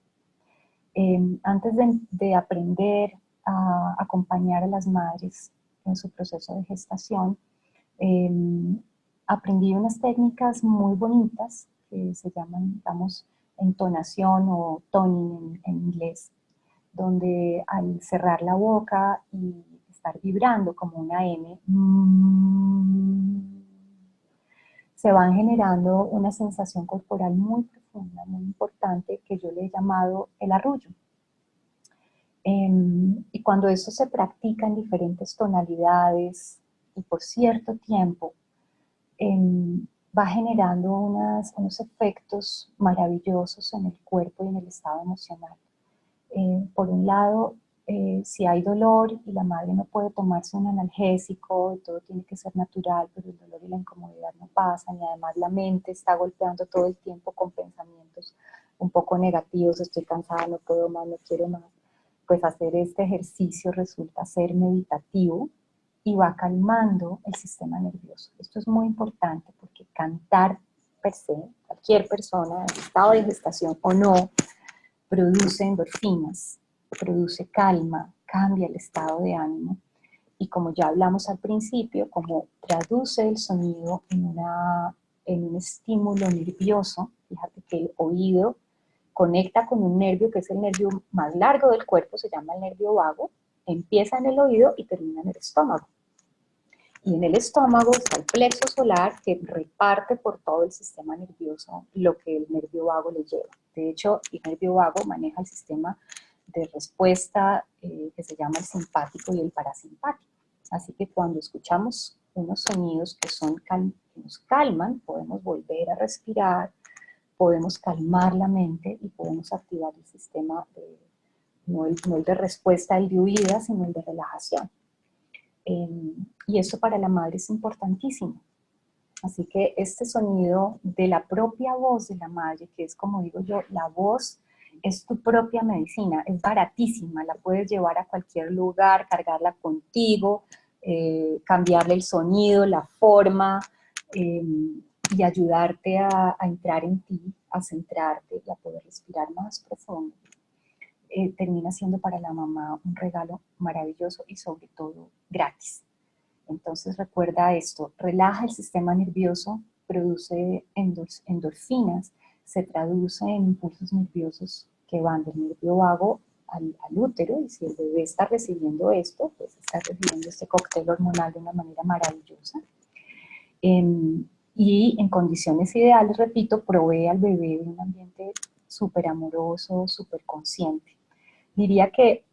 Antes de aprender a acompañar a las madres en su proceso de gestación, aprendí unas técnicas muy bonitas que se llaman, digamos, entonación o toning en inglés, donde al cerrar la boca y estar vibrando como una M, se van generando una sensación corporal muy profunda, muy importante, que yo le he llamado el arrullo. Y cuando eso se practica en diferentes tonalidades y por cierto tiempo, va generando unos efectos maravillosos en el cuerpo y en el estado emocional. Por un lado, si hay dolor y la madre no puede tomarse un analgésico y todo tiene que ser natural, pero el dolor y la incomodidad no pasan y además la mente está golpeando todo el tiempo con pensamientos un poco negativos, estoy cansada, no puedo más, no quiero más, pues hacer este ejercicio resulta ser meditativo y va calmando el sistema nervioso. Esto es muy importante porque cantar per se, cualquier persona en estado de gestación o no, produce endorfinas, produce calma, cambia el estado de ánimo y como ya hablamos al principio, como traduce el sonido en un estímulo nervioso, fíjate que el oído conecta con un nervio que es el nervio más largo del cuerpo, se llama el nervio vago, empieza en el oído y termina en el estómago. Y en el estómago está el plexo solar que reparte por todo el sistema nervioso lo que el nervio vago le lleva. De hecho, el nervio vago maneja el sistema de respuesta que se llama el simpático y el parasimpático. Así que cuando escuchamos unos sonidos que nos calman, podemos volver a respirar, podemos calmar la mente y podemos activar el sistema no el de respuesta, el de huida, sino el de relajación. Y eso para la madre es importantísimo. Así que este sonido de la propia voz de la madre, que es como digo yo, la voz es tu propia medicina, es baratísima, la puedes llevar a cualquier lugar, cargarla contigo, cambiarle el sonido, la forma, y ayudarte a entrar en ti, a centrarte y a poder respirar más profundo. Termina siendo para la mamá un regalo maravilloso y sobre todo gratis. Entonces recuerda esto, relaja el sistema nervioso, produce endorfinas, se traduce en impulsos nerviosos que van del nervio vago al útero, y si el bebé está recibiendo esto, pues está recibiendo este cóctel hormonal de una manera maravillosa. Y en condiciones ideales, repito, provee al bebé de un ambiente súper amoroso, súper consciente. Diría que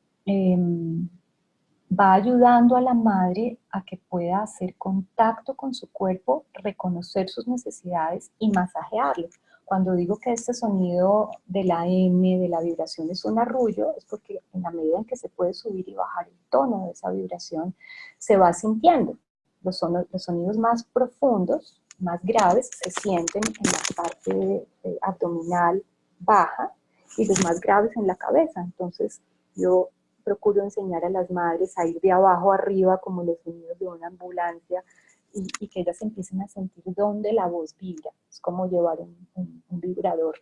va ayudando a la madre a que pueda hacer contacto con su cuerpo, reconocer sus necesidades y masajearlo. Cuando digo que este sonido de la M, de la vibración, es un arrullo, es porque en la medida en que se puede subir y bajar el tono de esa vibración, se va sintiendo. Los sonidos más profundos, más graves, se sienten en la parte abdominal baja y los más graves en la cabeza. Entonces, yo procuro enseñar a las madres a ir de abajo arriba como los sonidos de una ambulancia y que ellas empiecen a sentir dónde la voz vibra. Es como llevar un vibrador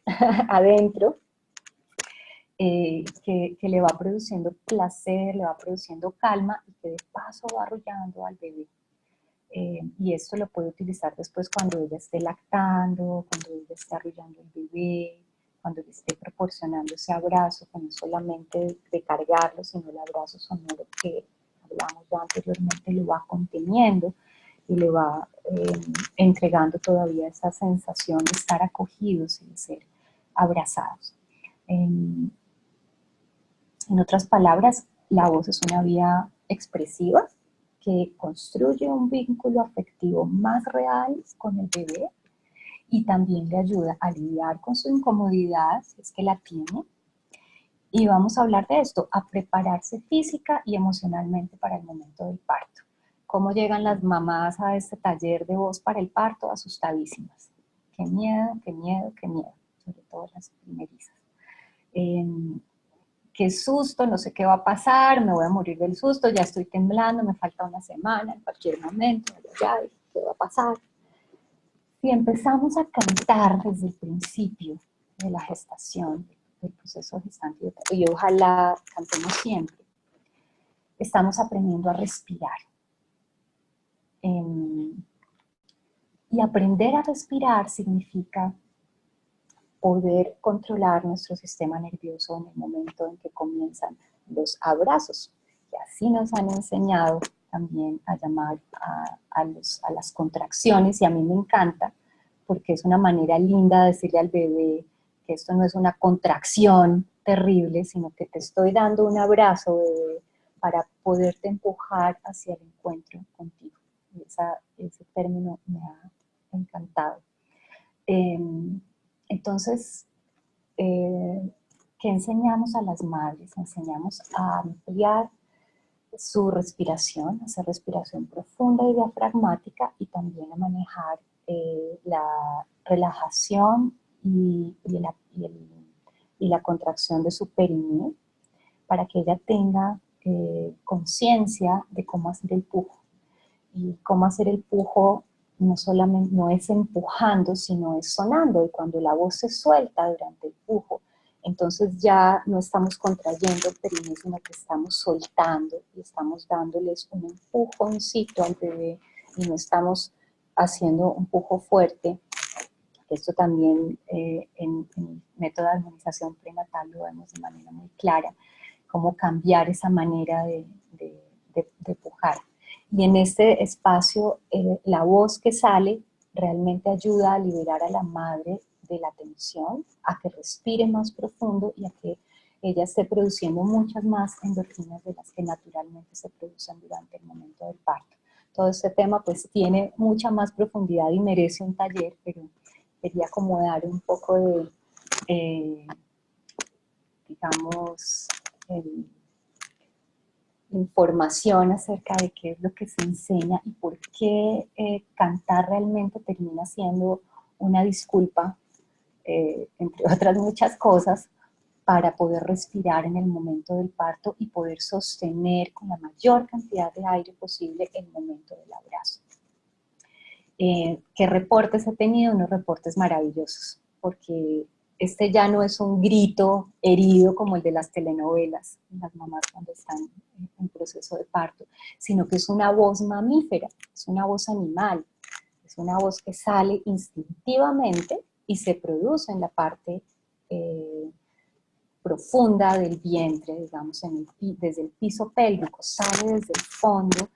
adentro que le va produciendo placer, le va produciendo calma y que de paso va arrullando al bebé. Y esto lo puede utilizar después cuando ella esté lactando, cuando ella esté arrullando el bebé, cuando le esté proporcionando ese abrazo, que no solamente de cargarlo, sino el abrazo sonoro que hablamos ya anteriormente, lo va conteniendo y le va entregando todavía esa sensación de estar acogidos y de ser abrazados. En otras palabras, la voz es una vía expresiva que construye un vínculo afectivo más real con el bebé y también le ayuda a lidiar con su incomodidad, si es que la tiene. Y vamos a hablar de esto, a prepararse física y emocionalmente para el momento del parto. ¿Cómo llegan las mamás a este taller de voz para el parto? Asustadísimas. Qué miedo, qué miedo, qué miedo, sobre todo las primerizas. Qué susto, no sé qué va a pasar, me voy a morir del susto, ya estoy temblando, me falta una semana, en cualquier momento, ya, ¿qué va a pasar? Si empezamos a cantar desde el principio de la gestación, del proceso gestante, y ojalá cantemos siempre, estamos aprendiendo a respirar. Y aprender a respirar significa poder controlar nuestro sistema nervioso en el momento en que comienzan los abrazos. Y así nos han enseñado también a llamar a las contracciones, y a mí me encanta, porque es una manera linda de decirle al bebé que esto no es una contracción terrible, sino que te estoy dando un abrazo, bebé, para poderte empujar hacia el encuentro contigo. Y ese término me ha encantado. Entonces, ¿qué enseñamos a las madres? Enseñamos a ampliar su respiración, a hacer respiración profunda y diafragmática, y también a manejar la relajación y la contracción de su periné, para que ella tenga conciencia de cómo hacer el pujo. Y cómo hacer el pujo no solamente no es empujando, sino es sonando. Y cuando la voz se suelta durante el pujo, entonces ya no estamos contrayendo el periné, sino que estamos soltando y estamos dándoles un empujoncito al bebé y no estamos haciendo un pujo fuerte. Esto también en el método de armonización prenatal lo vemos de manera muy clara, cómo cambiar esa manera de pujar. Y en este espacio, la voz que sale realmente ayuda a liberar a la madre de la tensión, a que respire más profundo y a que ella esté produciendo muchas más endorfinas de las que naturalmente se producen durante el momento del parto. Todo este tema pues tiene mucha más profundidad y merece un taller, pero quería como dar un poco de, digamos, información acerca de qué es lo que se enseña y por qué cantar realmente termina siendo una disculpa, entre otras muchas cosas, para poder respirar en el momento del parto y poder sostener con la mayor cantidad de aire posible el momento del abrazo. ¿Qué reportes he tenido? Unos reportes maravillosos, porque este ya no es un grito herido como el de las telenovelas, las mamás cuando están en proceso de parto, sino que es una voz mamífera, es una voz animal, es una voz que sale instintivamente y se produce en la parte profunda del vientre, digamos, desde el piso pélvico, sale desde el fondo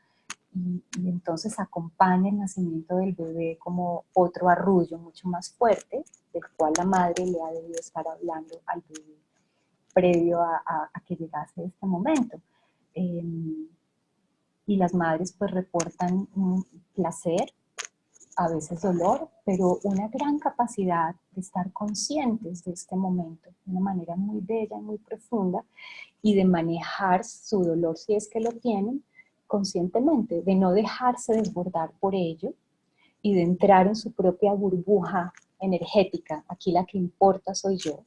y entonces acompaña el nacimiento del bebé como otro arrullo mucho más fuerte, del cual la madre le ha debido estar hablando al bebé previo a que llegase este momento. Y las madres pues reportan un placer, a veces dolor, pero una gran capacidad de estar conscientes de este momento de una manera muy bella y muy profunda, y de manejar su dolor, si es que lo tienen, conscientemente, de no dejarse desbordar por ello y de entrar en su propia burbuja energética. Aquí la que importa soy yo,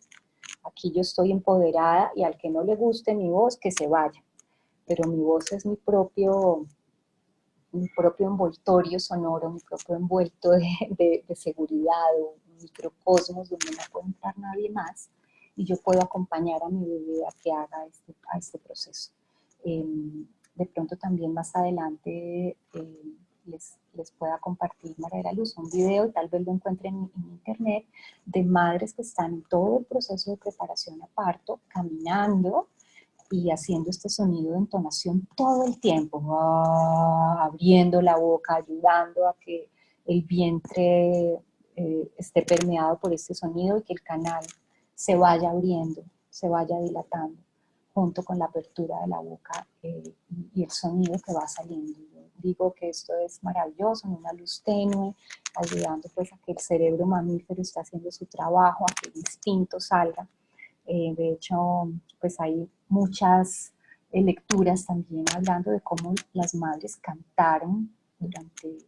aquí yo estoy empoderada, y al que no le guste mi voz, que se vaya, pero mi voz es mi propio envoltorio sonoro, mi propio envuelto de seguridad, un microcosmos donde no puede entrar nadie más, y yo puedo acompañar a mi bebé a que haga este proceso. De pronto también más adelante les pueda compartir, María de la Luz, un video, y tal vez lo encuentren en internet, de madres que están en todo el proceso de preparación a parto, caminando y haciendo este sonido de entonación todo el tiempo, abriendo la boca, ayudando a que el vientre esté permeado por este sonido y que el canal se vaya abriendo, se vaya dilatando, junto con la apertura de la boca y el sonido que va saliendo. Yo digo que esto es maravilloso, en una luz tenue, ayudando pues a que el cerebro mamífero esté haciendo su trabajo, a que el instinto salga. De hecho, pues hay muchas lecturas también hablando de cómo las madres cantaron durante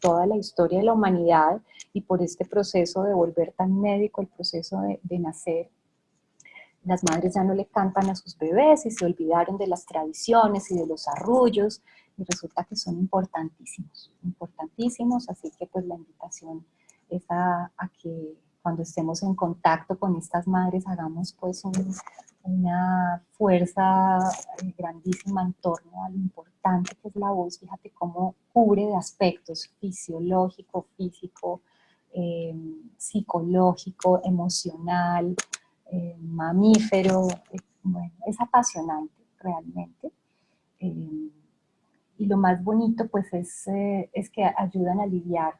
toda la historia de la humanidad, y por este proceso de volver tan médico el proceso de nacer, las madres ya no le cantan a sus bebés y se olvidaron de las tradiciones y de los arrullos, y resulta que son importantísimos, importantísimos, así que pues la invitación es a que cuando estemos en contacto con estas madres hagamos pues una fuerza grandísima en torno a lo importante que es la voz. Fíjate cómo cubre de aspectos fisiológico, físico, psicológico, emocional, mamífero. Bueno, es apasionante realmente. Y lo más bonito pues es que ayudan a aliviar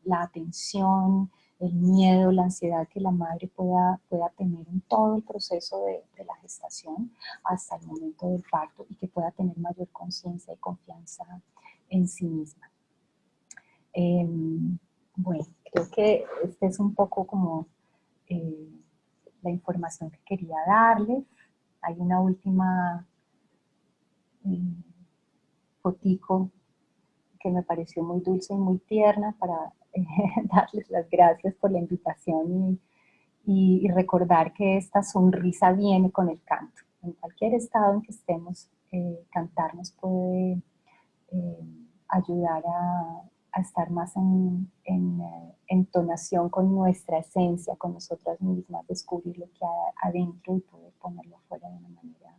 la atención, el miedo, la ansiedad que la madre pueda tener en todo el proceso de la gestación hasta el momento del parto, y que pueda tener mayor conciencia y confianza en sí misma. Bueno, creo que este es un poco como la información que quería darles. Hay una última fotico que me pareció muy dulce y muy tierna para darles las gracias por la invitación y recordar que esta sonrisa viene con el canto. En cualquier estado en que estemos, cantar nos puede ayudar a estar más en entonación con nuestra esencia, con nosotras mismas, descubrir lo que hay adentro y poder ponerlo afuera de una manera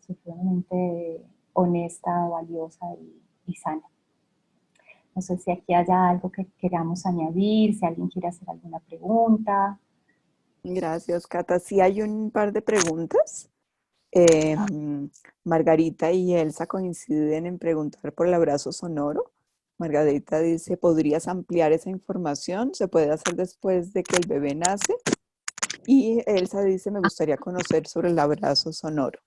supremamente honesta, valiosa y sana. No sé si aquí haya algo que queramos añadir, si alguien quiere hacer alguna pregunta. Gracias, Cata. Sí hay un par de preguntas. Margarita y Elsa coinciden en preguntar por el abrazo sonoro. Margarita dice, ¿podrías ampliar esa información? ¿Se puede hacer después de que el bebé nace? Y Elsa dice, me gustaría conocer sobre el abrazo sonoro.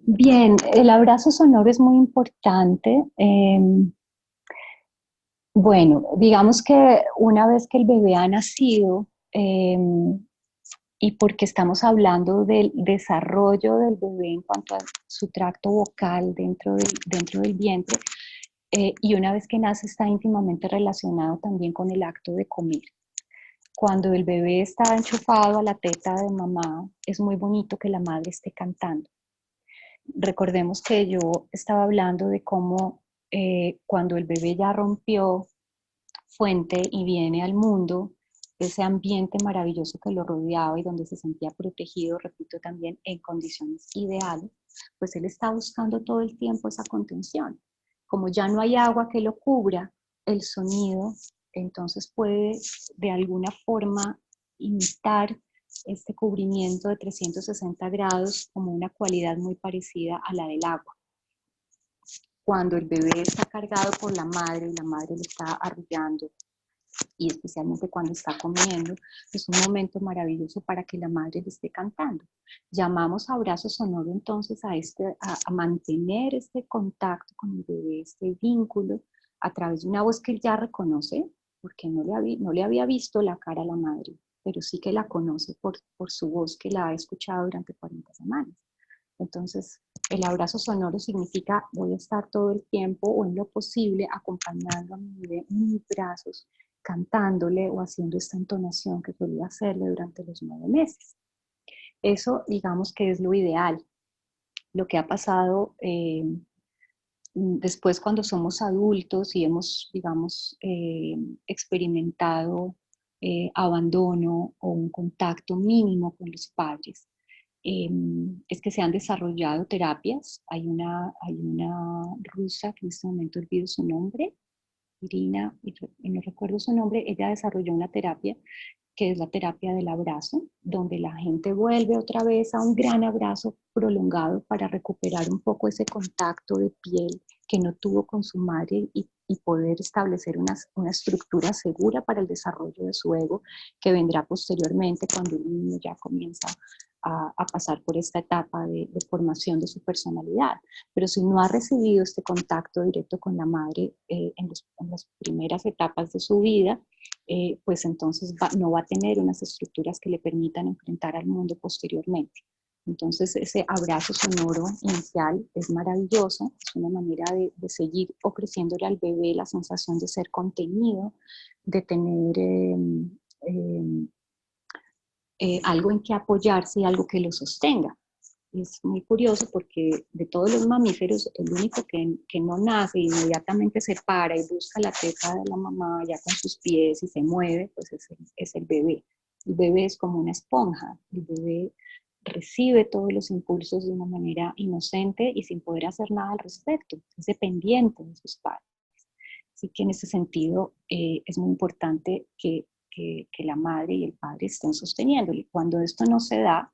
Bien, el abrazo sonoro es muy importante. Bueno, digamos que una vez que el bebé ha nacido, y porque estamos hablando del desarrollo del bebé en cuanto a su tracto vocal dentro del vientre, y una vez que nace está íntimamente relacionado también con el acto de comer. Cuando el bebé está enchufado a la teta de mamá, es muy bonito que la madre esté cantando. Recordemos que yo estaba hablando de cómo cuando el bebé ya rompió fuente y viene al mundo, ese ambiente maravilloso que lo rodeaba y donde se sentía protegido, repito también, en condiciones ideales, pues él está buscando todo el tiempo esa contención. Como ya no hay agua que lo cubra, el sonido entonces puede de alguna forma imitar este cubrimiento de 360 grados como una cualidad muy parecida a la del agua. cuando el bebé está cargado por la madre y la madre le está arrullando, y especialmente cuando está comiendo, es un momento maravilloso para que la madre le esté cantando. Llamamos abrazo sonoro entonces a mantener este contacto con el bebé, este vínculo, a través de una voz que él ya reconoce, porque no le había visto la cara a la madre, pero sí que la conoce por su voz que la ha escuchado durante 40 semanas. Entonces, el abrazo sonoro significa voy a estar todo el tiempo o en lo posible acompañando a mi bebé en mis brazos, cantándole o haciendo esta entonación que solía hacerle durante los 9 meses. Eso, digamos que es lo ideal. Lo que ha pasado después cuando somos adultos y hemos, digamos, experimentado abandono o un contacto mínimo con los padres, es que se han desarrollado terapias. Hay una rusa que en este momento olvido su nombre, Irina, y no recuerdo su nombre. Ella desarrolló una terapia que es la terapia del abrazo, donde la gente vuelve otra vez a un gran abrazo prolongado para recuperar un poco ese contacto de piel que no tuvo con su madre y poder establecer una estructura segura para el desarrollo de su ego que vendrá posteriormente cuando el niño ya comienza a pasar por esta etapa de formación de su personalidad. Pero si no ha recibido este contacto directo con la madre en las primeras etapas de su vida, pues entonces no va a tener unas estructuras que le permitan enfrentar al mundo posteriormente. Entonces ese abrazo sonoro inicial es maravilloso, es una manera de seguir ofreciéndole al bebé la sensación de ser contenido, de tener algo en que apoyarse y algo que lo sostenga. Es muy curioso porque de todos los mamíferos, el único que no nace e inmediatamente se para y busca la teta de la mamá ya con sus pies y se mueve, pues es el bebé. El bebé es como una esponja, el bebé recibe todos los impulsos de una manera inocente y sin poder hacer nada al respecto, es dependiente de sus padres. Así que en ese sentido es muy importante que la madre y el padre estén sosteniéndole. Cuando esto no se da,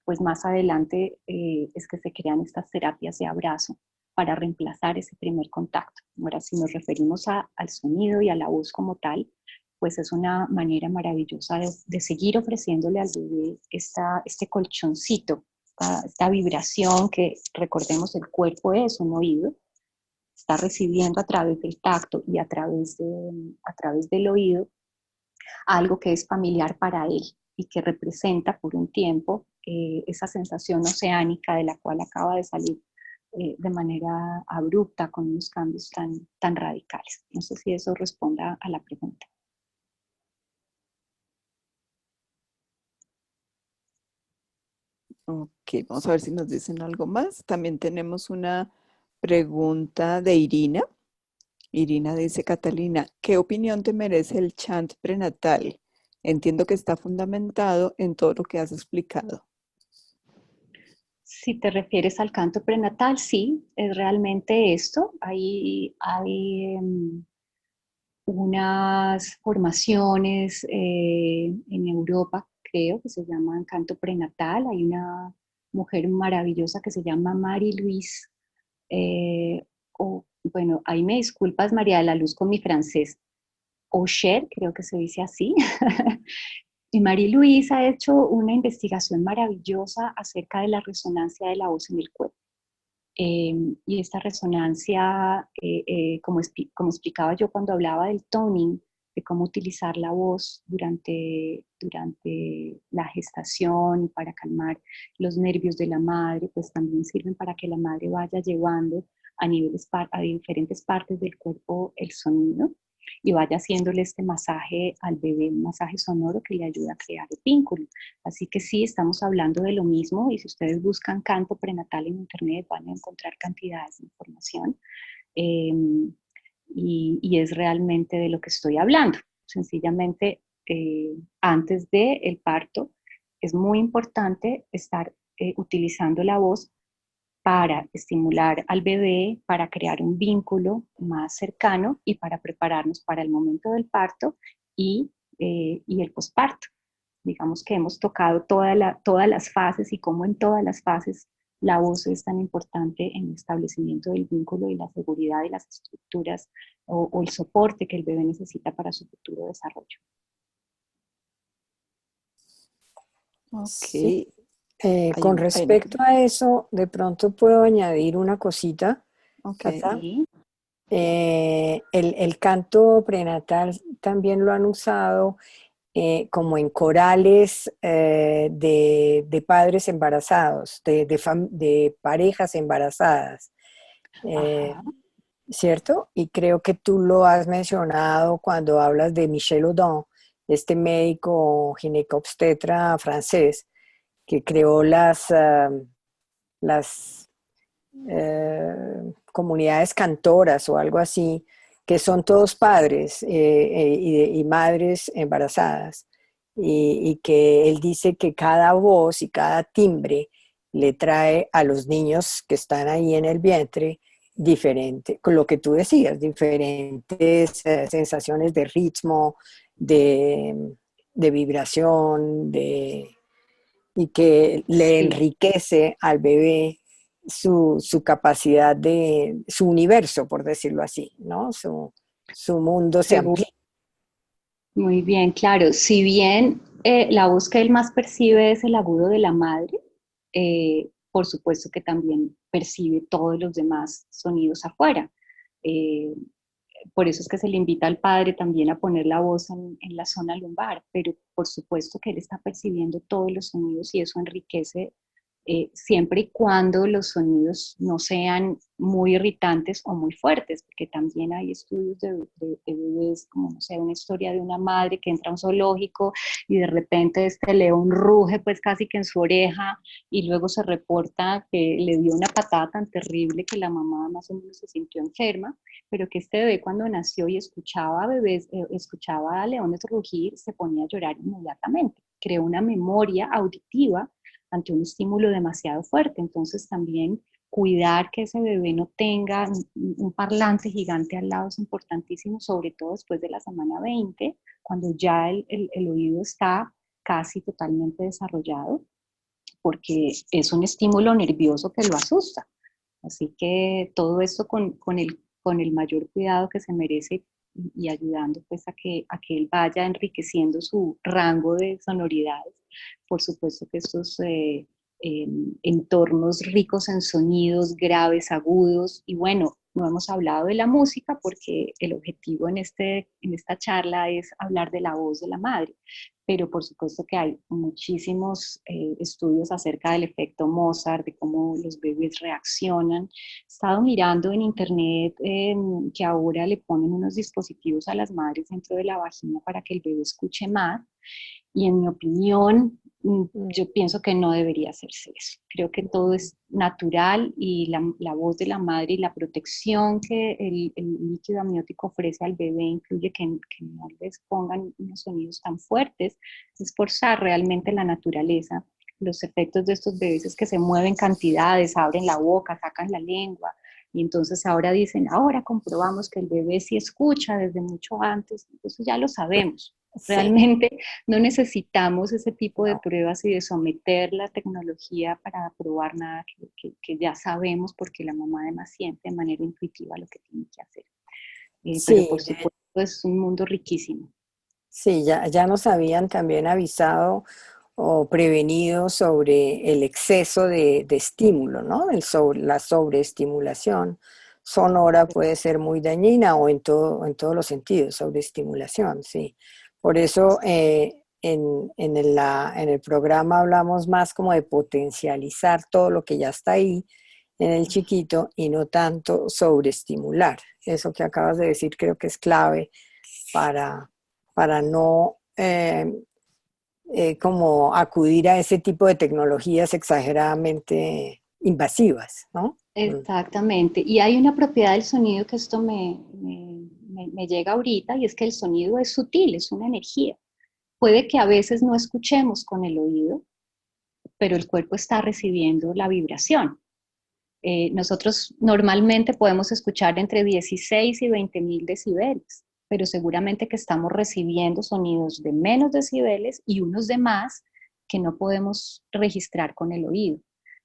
pues más adelante es que se crean estas terapias de abrazo para reemplazar ese primer contacto. Ahora, si nos referimos al sonido y a la voz como tal, pues es una manera maravillosa de seguir ofreciéndole al bebé este colchoncito, esta vibración que, recordemos, el cuerpo es un oído, está recibiendo a través del tacto y a través del oído algo que es familiar para él y que representa por un tiempo esa sensación oceánica de la cual acaba de salir de manera abrupta con unos cambios tan radicales. No sé si eso responda a la pregunta. Ok, vamos a ver si nos dicen algo más. También tenemos una pregunta de Irina. Irina dice, Catalina, ¿qué opinión te merece el chant prenatal? Entiendo que está fundamentado en todo lo que has explicado. Si te refieres al canto prenatal, sí, es realmente esto. Hay unas formaciones en Europa, creo, que se llaman canto prenatal. Hay una mujer maravillosa que se llama Mari Louise, bueno, ahí me disculpas María de la Luz con mi francés, Aucher, creo que se dice así. Y Marie-Louise ha hecho una investigación maravillosa acerca de la resonancia de la voz en el cuerpo. Y esta resonancia, como explicaba yo cuando hablaba del toning, de cómo utilizar la voz durante la gestación y para calmar los nervios de la madre, pues también sirven para que la madre vaya llevando a diferentes partes del cuerpo el sonido y vaya haciéndole este masaje al bebé, un masaje sonoro que le ayuda a crear el vínculo. Así que sí, estamos hablando de lo mismo y si ustedes buscan canto prenatal en internet van a encontrar cantidades de información eh, y es realmente de lo que estoy hablando. Sencillamente, antes del parto es muy importante estar utilizando la voz para estimular al bebé, para crear un vínculo más cercano y para prepararnos para el momento del parto y el posparto. Digamos que hemos tocado todas las fases y cómo en todas las fases la voz es tan importante en el establecimiento del vínculo y la seguridad de las estructuras o el soporte que el bebé necesita para su futuro desarrollo. Sí. Hay Con una, respecto a eso, de pronto puedo añadir una cosita, ok. Cata. Sí. El canto prenatal también lo han usado como en corales de padres embarazados, de parejas embarazadas, eh, Ajá. ¿cierto? Y creo que tú lo has mencionado cuando hablas de Michel Audin, este médico ginecobstetra francés que creó las comunidades cantoras o algo así, que son todos padres y madres embarazadas, y que él dice que cada voz y cada timbre le trae a los niños que están ahí en el vientre diferente, con lo que tú decías, diferentes sensaciones de ritmo, de, de vibración, y que le Sí. enriquece al bebé su capacidad de, su universo, por decirlo así, ¿no? Su mundo se Seguro. amplía. Muy bien, claro. Si bien la voz que él más percibe es el agudo de la madre, por supuesto que también percibe todos los demás sonidos afuera. Eh, por eso es que se le invita al padre también a poner la voz en la zona lumbar, pero por supuesto que él está percibiendo todos los sonidos y eso enriquece siempre y cuando los sonidos no sean muy irritantes o muy fuertes, porque también hay estudios de bebés, como no sé, una historia de una madre que entra a un zoológico y de repente este león ruge pues casi que en su oreja y luego se reporta que le dio una patada tan terrible que la mamá más o menos se sintió enferma, pero que este bebé cuando nació y escuchaba a bebés, escuchaba a leones rugir, se ponía a llorar inmediatamente. Creó una memoria auditiva ante un estímulo demasiado fuerte. Entonces también cuidar que ese bebé no tenga un parlante gigante al lado es importantísimo, sobre todo después de la semana 20, cuando ya el oído está casi totalmente desarrollado, porque es un estímulo nervioso que lo asusta. Así que todo esto con el mayor cuidado que se merece y ayudando pues a que él vaya enriqueciendo su rango de sonoridades. Por supuesto que estos entornos ricos en sonidos graves, agudos, y bueno, no hemos hablado de la música porque el objetivo en esta charla es hablar de la voz de la madre, pero por supuesto que hay muchísimos estudios acerca del efecto Mozart, de cómo los bebés reaccionan. He estado mirando en internet que ahora le ponen unos dispositivos a las madres dentro de la vagina para que el bebé escuche más. Y en mi opinión, yo pienso que no debería hacerse eso. Creo que todo es natural y la voz de la madre y la protección que el líquido amniótico ofrece al bebé incluye que no les pongan unos sonidos tan fuertes, es forzar realmente la naturaleza. Los efectos de estos bebés es que se mueven cantidades, abren la boca, sacan la lengua, y entonces ahora dicen, ahora comprobamos que el bebé sí escucha desde mucho antes, entonces ya lo sabemos. Sí, Realmente no necesitamos ese tipo de no. pruebas y de someter la tecnología para probar nada que ya sabemos porque la mamá además siente de manera intuitiva lo que tiene que hacer. Pero por Sí, supuesto es un mundo riquísimo. sí, ya nos habían también avisado o prevenido sobre el exceso de estímulo, ¿no? La sobreestimulación sonora puede ser muy dañina o en todos los sentidos, sobreestimulación, sí. Por eso en el programa hablamos más como de potencializar todo lo que ya está ahí en el chiquito y no tanto sobreestimular. Eso que acabas de decir creo que es clave para, para no como acudir a ese tipo de tecnologías exageradamente invasivas, ¿no? Mm. Exactamente. Y hay una propiedad del sonido que esto me llega ahorita y es que el sonido es sutil, es una energía. Puede que a veces no escuchemos con el oído, pero el cuerpo está recibiendo la vibración. Nosotros normalmente podemos escuchar entre 16 y 20.000 decibeles, pero seguramente que estamos recibiendo sonidos de menos decibeles y unos de más que no podemos registrar con el oído.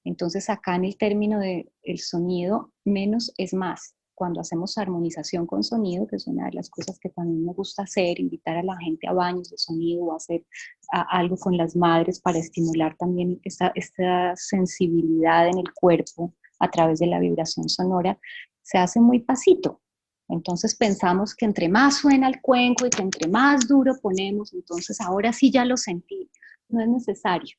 Entonces acá en el término del sonido, menos es más. Cuando hacemos armonización con sonido, que es una de las cosas que también me gusta hacer, invitar a la gente a baños de sonido o hacer algo con las madres para estimular también esta sensibilidad en el cuerpo a través de la vibración sonora, se hace muy pasito. Entonces pensamos que entre más suena el cuenco y que entre más duro ponemos, entonces ahora sí ya lo sentí. No es necesario.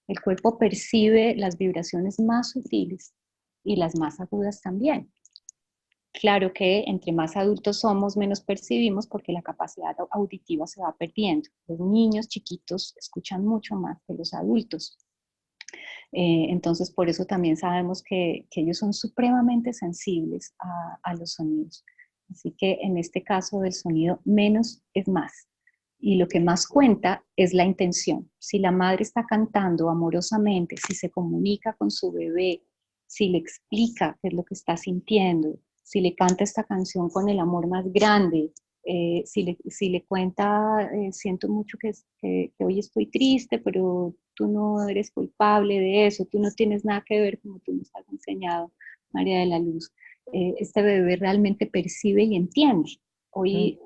El cuerpo percibe las vibraciones más sutiles y las más agudas también. Claro que entre más adultos somos, menos percibimos porque la capacidad auditiva se va perdiendo. Los niños chiquitos escuchan mucho más que los adultos. Entonces, por eso también sabemos que ellos son supremamente sensibles a los sonidos. Así que en este caso del sonido, menos es más. Y lo que más cuenta es la intención. Si la madre está cantando amorosamente, si se comunica con su bebé, si le explica qué es lo que está sintiendo, si le canta esta canción con el amor más grande, si le cuenta, siento mucho que hoy estoy triste, pero tú no eres culpable de eso, tú no tienes nada que ver como tú nos has enseñado, María de la Luz. Este bebé realmente percibe y entiende. Hoy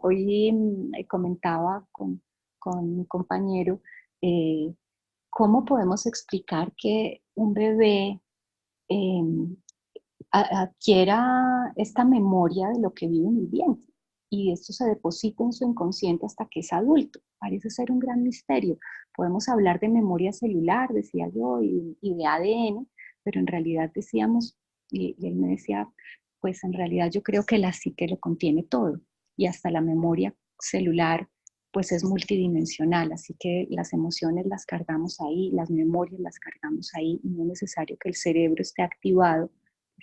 comentaba con mi compañero cómo podemos explicar que un bebé eh, adquiera esta memoria de lo que vive en el vientre y esto se deposita en su inconsciente hasta que es adulto. Parece ser un gran misterio. Podemos hablar de memoria celular, decía yo, y de ADN, pero en realidad decíamos, y él me decía, pues en realidad yo creo que la psique lo contiene todo y hasta la memoria celular pues es multidimensional, así que las emociones las cargamos ahí, las memorias las cargamos ahí y no es necesario que el cerebro esté activado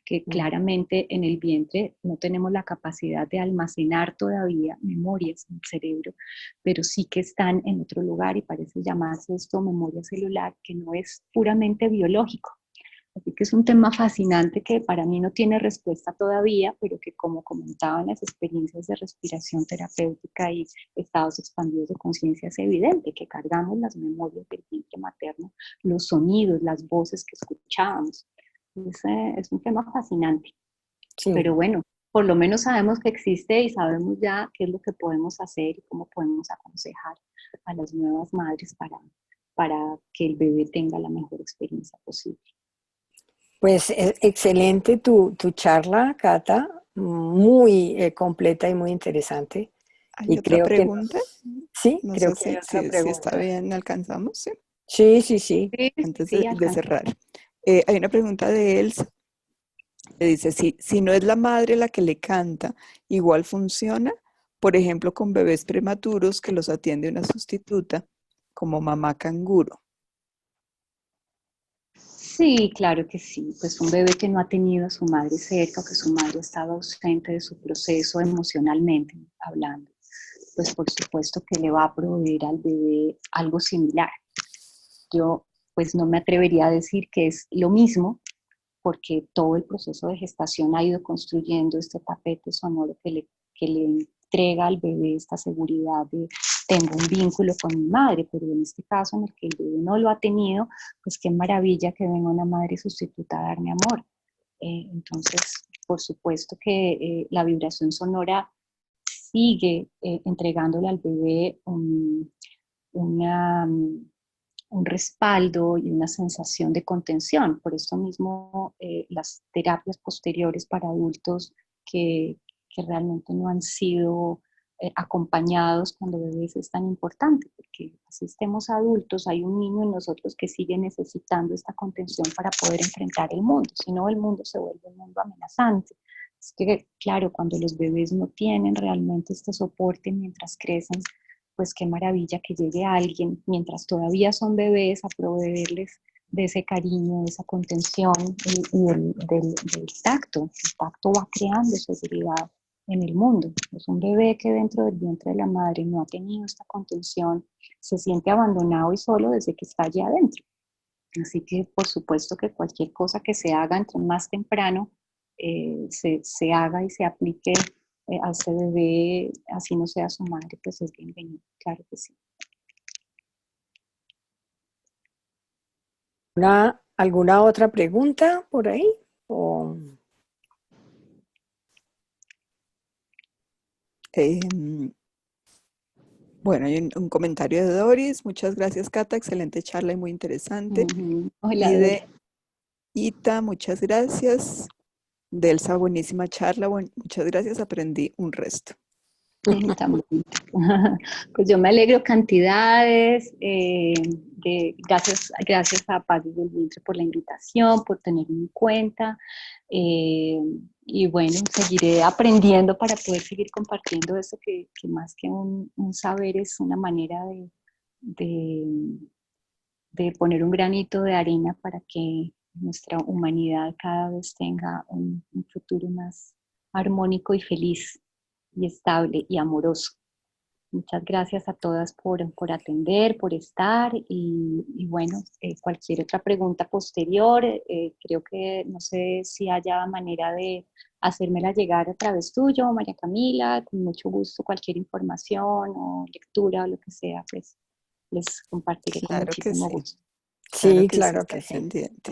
que claramente en el vientre no tenemos la capacidad de almacenar todavía memorias en el cerebro, pero sí que están en otro lugar y parece llamarse esto memoria celular, que no es puramente biológico. Así que es un tema fascinante que para mí no tiene respuesta todavía, pero que como comentaban las experiencias de respiración terapéutica y estados expandidos de conciencia es evidente que cargamos las memorias del vientre materno, los sonidos, las voces que escuchábamos. Es un tema fascinante, pero Sí. bueno, por lo menos sabemos que existe y sabemos ya qué es lo que podemos hacer y cómo podemos aconsejar a las nuevas madres para que el bebé tenga la mejor experiencia posible. Pues excelente tu charla, Cata, muy completa y muy interesante. ¿Hay Y otra creo que pregunta? nos, sí, No creo sé que hay otra si está pregunta. bien, alcanzamos, ¿sí? Sí, sí, sí. Sí, sí, Antes sí, de alcanzamos. cerrar. Hay una pregunta de Elsa que dice, si no es la madre la que le canta, igual funciona, por ejemplo, con bebés prematuros que los atiende una sustituta, como mamá canguro. Sí, claro que sí. Pues un bebé que no ha tenido a su madre cerca o que su madre ha estado ausente de su proceso emocionalmente hablando, pues por supuesto que le va a proveer al bebé algo similar. Yo pues no me atrevería a decir que es lo mismo porque todo el proceso de gestación ha ido construyendo este tapete sonoro que le entrega al bebé esta seguridad de tengo un vínculo con mi madre, pero en este caso en el que el bebé no lo ha tenido, pues qué maravilla que venga una madre sustituta a darme amor. Entonces, por supuesto que la vibración sonora sigue entregándole al bebé una, un respaldo y una sensación de contención. Por esto mismo, las terapias posteriores para adultos que realmente no han sido acompañados cuando bebés es tan importante, porque así estemos adultos, hay un niño en nosotros que sigue necesitando esta contención para poder enfrentar el mundo, si no el mundo se vuelve un mundo amenazante. Es que, claro, cuando los bebés no tienen realmente este soporte mientras crecen, pues qué maravilla que llegue alguien mientras todavía son bebés a proveerles de ese cariño, de esa contención y del tacto. El tacto va creando seguridad en el mundo. Es un bebé que dentro del vientre de la madre no ha tenido esta contención, se siente abandonado y solo desde que está allá adentro. Así que por supuesto que cualquier cosa que se haga entre más temprano se haga y se aplique a ese bebé, así no sea su madre, pues es bienvenido, claro que sí. Una ¿Alguna otra pregunta por ahí? O... Bueno, hay un comentario de Doris. Muchas gracias, Cata. Excelente charla y muy interesante. Hola, Y Doris. de Ita, muchas gracias. Delsa, buenísima charla. Muchas gracias. Aprendí un resto. Tan bonito. Pues yo me alegro cantidades, gracias a Paz del Vientre por la invitación, por tenerme en cuenta, y bueno, seguiré aprendiendo para poder seguir compartiendo eso que más que un saber es una manera de, de poner un granito de arena para que nuestra humanidad cada vez tenga un futuro más armónico y feliz y estable y amoroso. Muchas gracias a todas por atender, por estar y bueno, cualquier otra pregunta posterior, creo que no sé si haya manera de hacérmela llegar a través tuyo, María Camila, con mucho gusto cualquier información o lectura o lo que sea, pues les compartiré con Claro que muchísimo sí. gusto. Sí, Sí, claro está que sí. pendiente.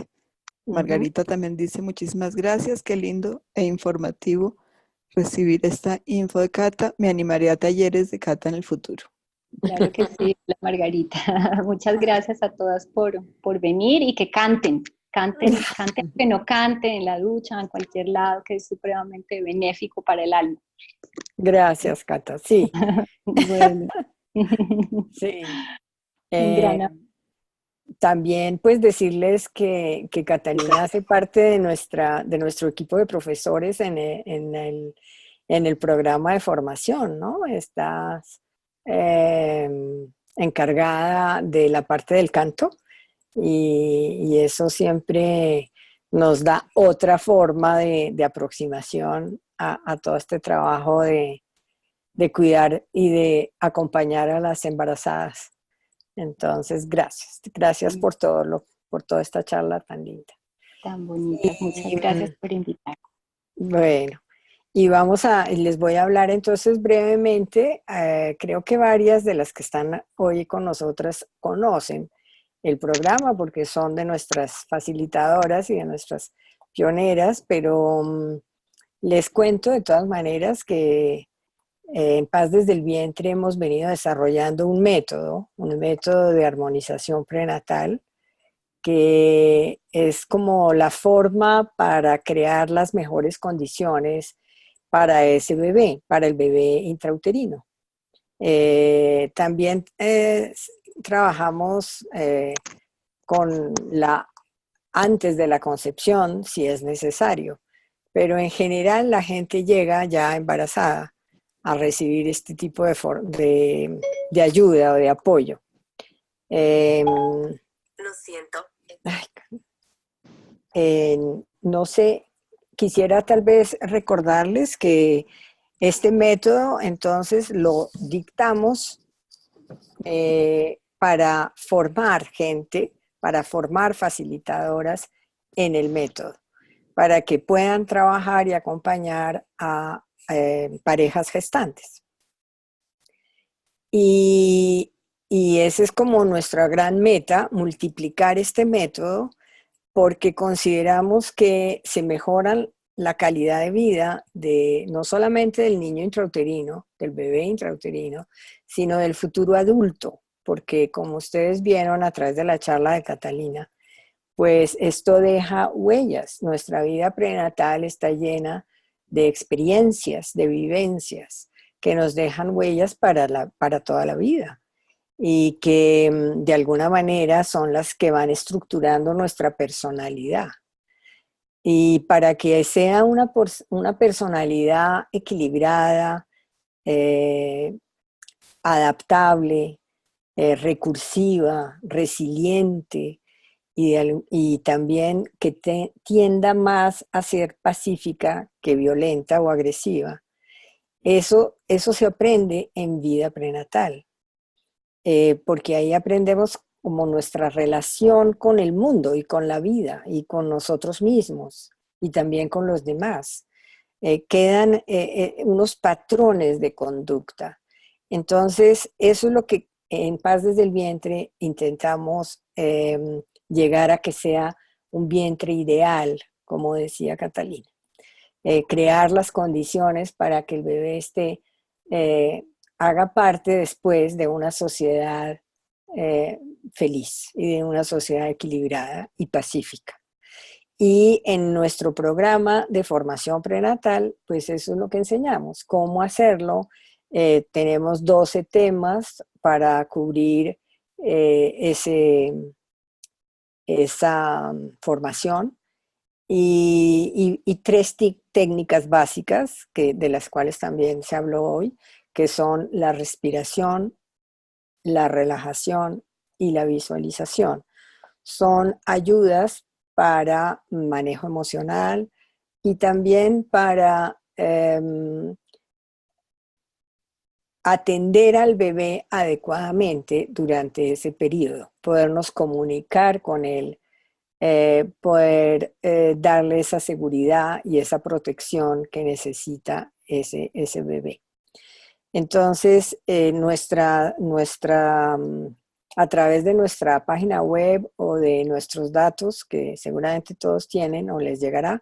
Ujú. Margarita también dice muchísimas gracias. Qué lindo e informativo recibir esta info de Cata. Me animaré a talleres de Cata en el futuro. Claro que sí, la Margarita. Muchas gracias a todas por venir y que canten, canten, que no canten en la ducha, en cualquier lado, que es supremamente benéfico para el alma. Gracias, Cata. Sí, Bueno, sí. un Eh, gran abrazo. También pues decirles que Catalina hace parte de nuestro equipo de profesores en el programa de formación, ¿no? Estás eh, encargada de la parte del canto y eso siempre nos da otra forma de aproximación a todo este trabajo de cuidar y de acompañar a las embarazadas. Entonces, gracias por por toda esta charla tan linda. Tan bonitas. Muchas Y gracias por invitarme. bueno, les voy a hablar entonces brevemente, creo que varias de las que están hoy con nosotras conocen el programa porque son de nuestras facilitadoras y de nuestras pioneras, pero les cuento de todas maneras que en Paz desde el Vientre hemos venido desarrollando un método de armonización prenatal, que es como la forma para crear las mejores condiciones para ese bebé, para el bebé intrauterino. También trabajamos con antes de la concepción, si es necesario, pero en general la gente llega ya embarazada a recibir este tipo de ayuda o de apoyo. Lo siento. Ay, no sé, quisiera tal vez recordarles que este método entonces lo dictamos para formar gente, para formar facilitadoras en el método, para que puedan trabajar y acompañar a parejas gestantes. Y, y esa es como nuestra gran meta, multiplicar este método, porque consideramos que se mejoran la calidad de vida de no solamente del niño intrauterino, del bebé intrauterino, sino del futuro adulto, porque como ustedes vieron a través de la charla de Catalina, pues esto deja huellas. Nuestra vida prenatal está llena de experiencias, de vivencias que nos dejan huellas para toda la vida y que de alguna manera son las que van estructurando nuestra personalidad. Y para que sea una personalidad equilibrada, eh, adaptable, recursiva, resiliente y también que tienda más a ser pacífica que violenta o agresiva, eso se aprende en vida prenatal. Porque ahí aprendemos como nuestra relación con el mundo y con la vida y con nosotros mismos y también con los demás. Quedan unos patrones de conducta. Entonces, eso es lo que en Paz desde el Vientre intentamos llegar a que sea un vientre ideal, como decía Catalina. Crear las condiciones para que el bebé haga parte después de una sociedad feliz y de una sociedad equilibrada y pacífica. Y en nuestro programa de formación prenatal, pues eso es lo que enseñamos, cómo hacerlo. Tenemos 12 temas para cubrir esa formación y 3 técnicas básicas de las cuales también se habló hoy, que son la respiración, la relajación y la visualización. Son ayudas para manejo emocional y también para atender al bebé adecuadamente durante ese periodo, podernos comunicar con él, poder darle esa seguridad y esa protección que necesita ese bebé. Entonces, a través de nuestra página web o de nuestros datos, que seguramente todos tienen o les llegará,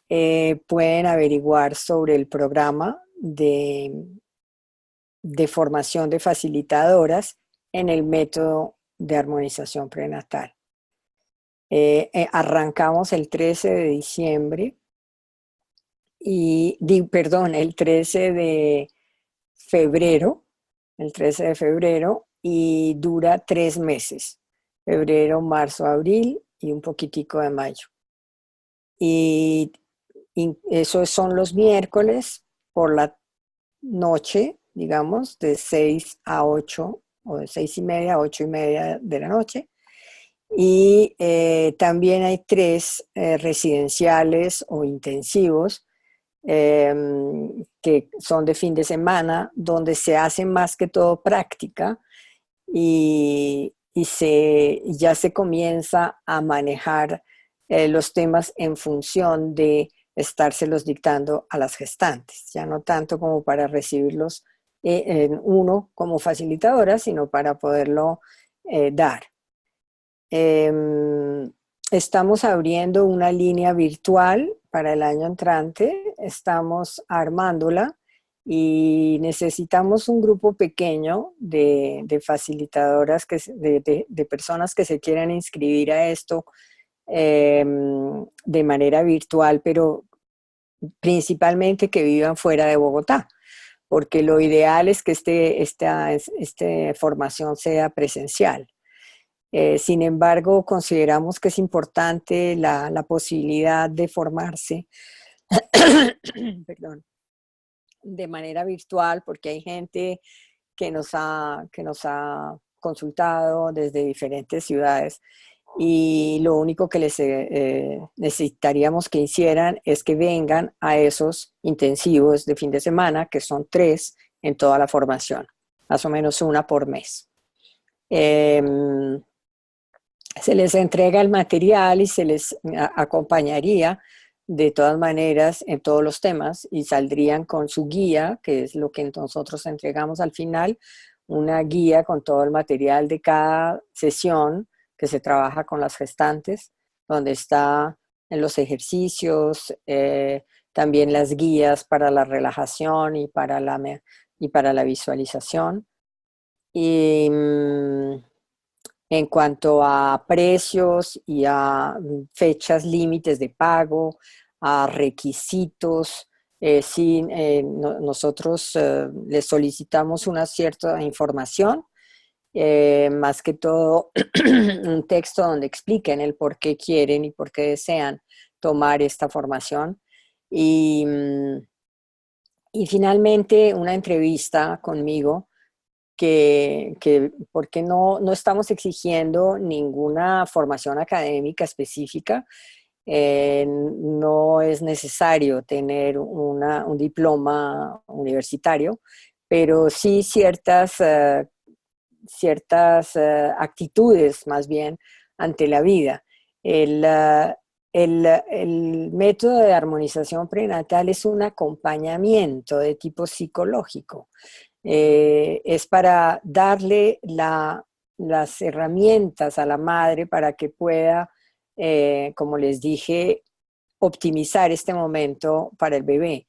pueden averiguar sobre el programa de formación de facilitadoras en el método de armonización prenatal. Arrancamos el 13 de diciembre el 13 de febrero, y dura 3 meses, febrero, marzo, abril y un poquitico de mayo. Y esos son los miércoles por la noche, digamos, de 6 a 8, o de 6:30 a 8:30 de la noche. Y también hay 3 residenciales o intensivos que son de fin de semana, donde se hace más que todo práctica y ya se comienza a manejar los temas en función de estárselos dictando a las gestantes, ya no tanto como para recibirlos uno como facilitadora, sino para poderlo dar. Estamos abriendo una línea virtual para el año entrante, estamos armándola y necesitamos un grupo pequeño de facilitadoras, de personas que se quieran inscribir a esto de manera virtual, pero principalmente que vivan fuera de Bogotá, porque lo ideal es que esta formación sea presencial. Sin embargo, consideramos que es importante la posibilidad de formarse perdón, de manera virtual, porque hay gente que nos ha consultado desde diferentes ciudades y lo único que les necesitaríamos que hicieran es que vengan a esos intensivos de fin de semana, que son 3 en toda la formación, más o menos una por mes. Se les entrega el material y se les acompañaría de todas maneras en todos los temas y saldrían con su guía, que es lo que nosotros entregamos al final, una guía con todo el material de cada sesión que se trabaja con las gestantes, donde está en los ejercicios, también las guías para la relajación y para la visualización. Y en cuanto a precios y a fechas límites de pago, a requisitos, nosotros les solicitamos una cierta información, más que todo un texto donde expliquen el por qué quieren y por qué desean tomar esta formación. Y finalmente una entrevista conmigo, porque no estamos exigiendo ninguna formación académica específica. No es necesario tener un diploma universitario, pero sí ciertas actitudes más bien ante la vida. El método de armonización prenatal es un acompañamiento de tipo psicológico. Es para darle las herramientas a la madre para que pueda como les dije, optimizar este momento para el bebé.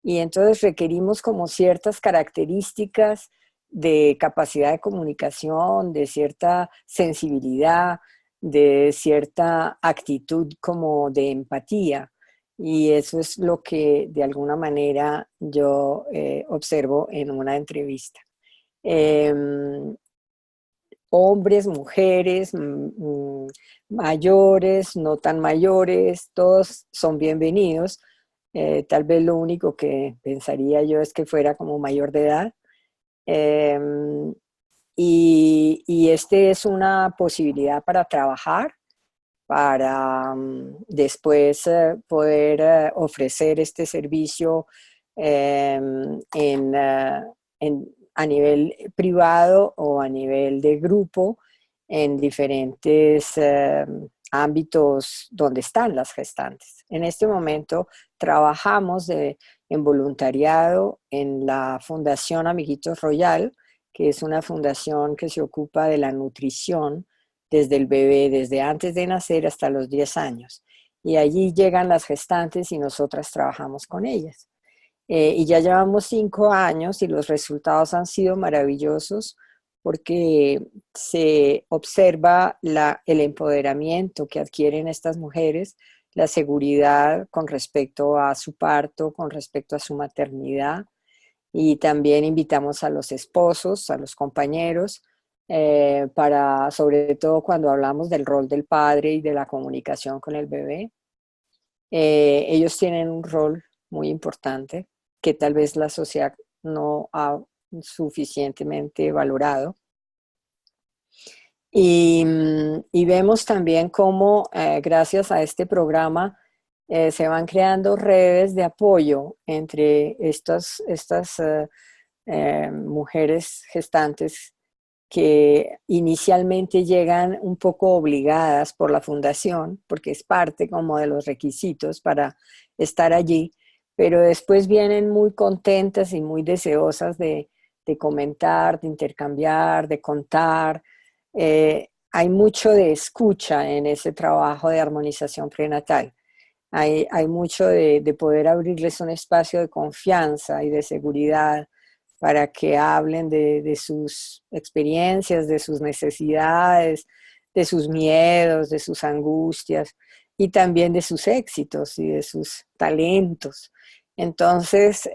Y entonces requerimos como ciertas características de capacidad de comunicación, de cierta sensibilidad, de cierta actitud como de empatía. Y eso es lo que de alguna manera yo observo en una entrevista. Hombres, mujeres, mayores, no tan mayores, todos son bienvenidos. Tal vez lo único que pensaría yo es que fuera como mayor de edad. Y este es una posibilidad para trabajar, para después poder ofrecer este servicio a nivel privado o a nivel de grupo en diferentes ámbitos donde están las gestantes. En este momento trabajamos en voluntariado en la Fundación Amiguitos Royal, que es una fundación que se ocupa de la nutrición desde el bebé, desde antes de nacer hasta los 10 años. Y allí llegan las gestantes y nosotras trabajamos con ellas. Y ya llevamos 5 años y los resultados han sido maravillosos porque se observa el empoderamiento que adquieren estas mujeres, la seguridad con respecto a su parto, con respecto a su maternidad, y también invitamos a los esposos, a los compañeros, para, sobre todo cuando hablamos del rol del padre y de la comunicación con el bebé. Ellos tienen un rol muy importante que tal vez la sociedad no ha suficientemente valorado. Y vemos también cómo, gracias a este programa, se van creando redes de apoyo entre estas mujeres gestantes que inicialmente llegan un poco obligadas por la fundación, porque es parte como de los requisitos para estar allí, pero después vienen muy contentas y muy deseosas de comentar, de intercambiar, de contar. Hay mucho de escucha en ese trabajo de armonización prenatal. Hay mucho de poder abrirles un espacio de confianza y de seguridad para que hablen de sus experiencias, de sus necesidades, de sus miedos, de sus angustias y también de sus éxitos y de sus talentos. Entonces,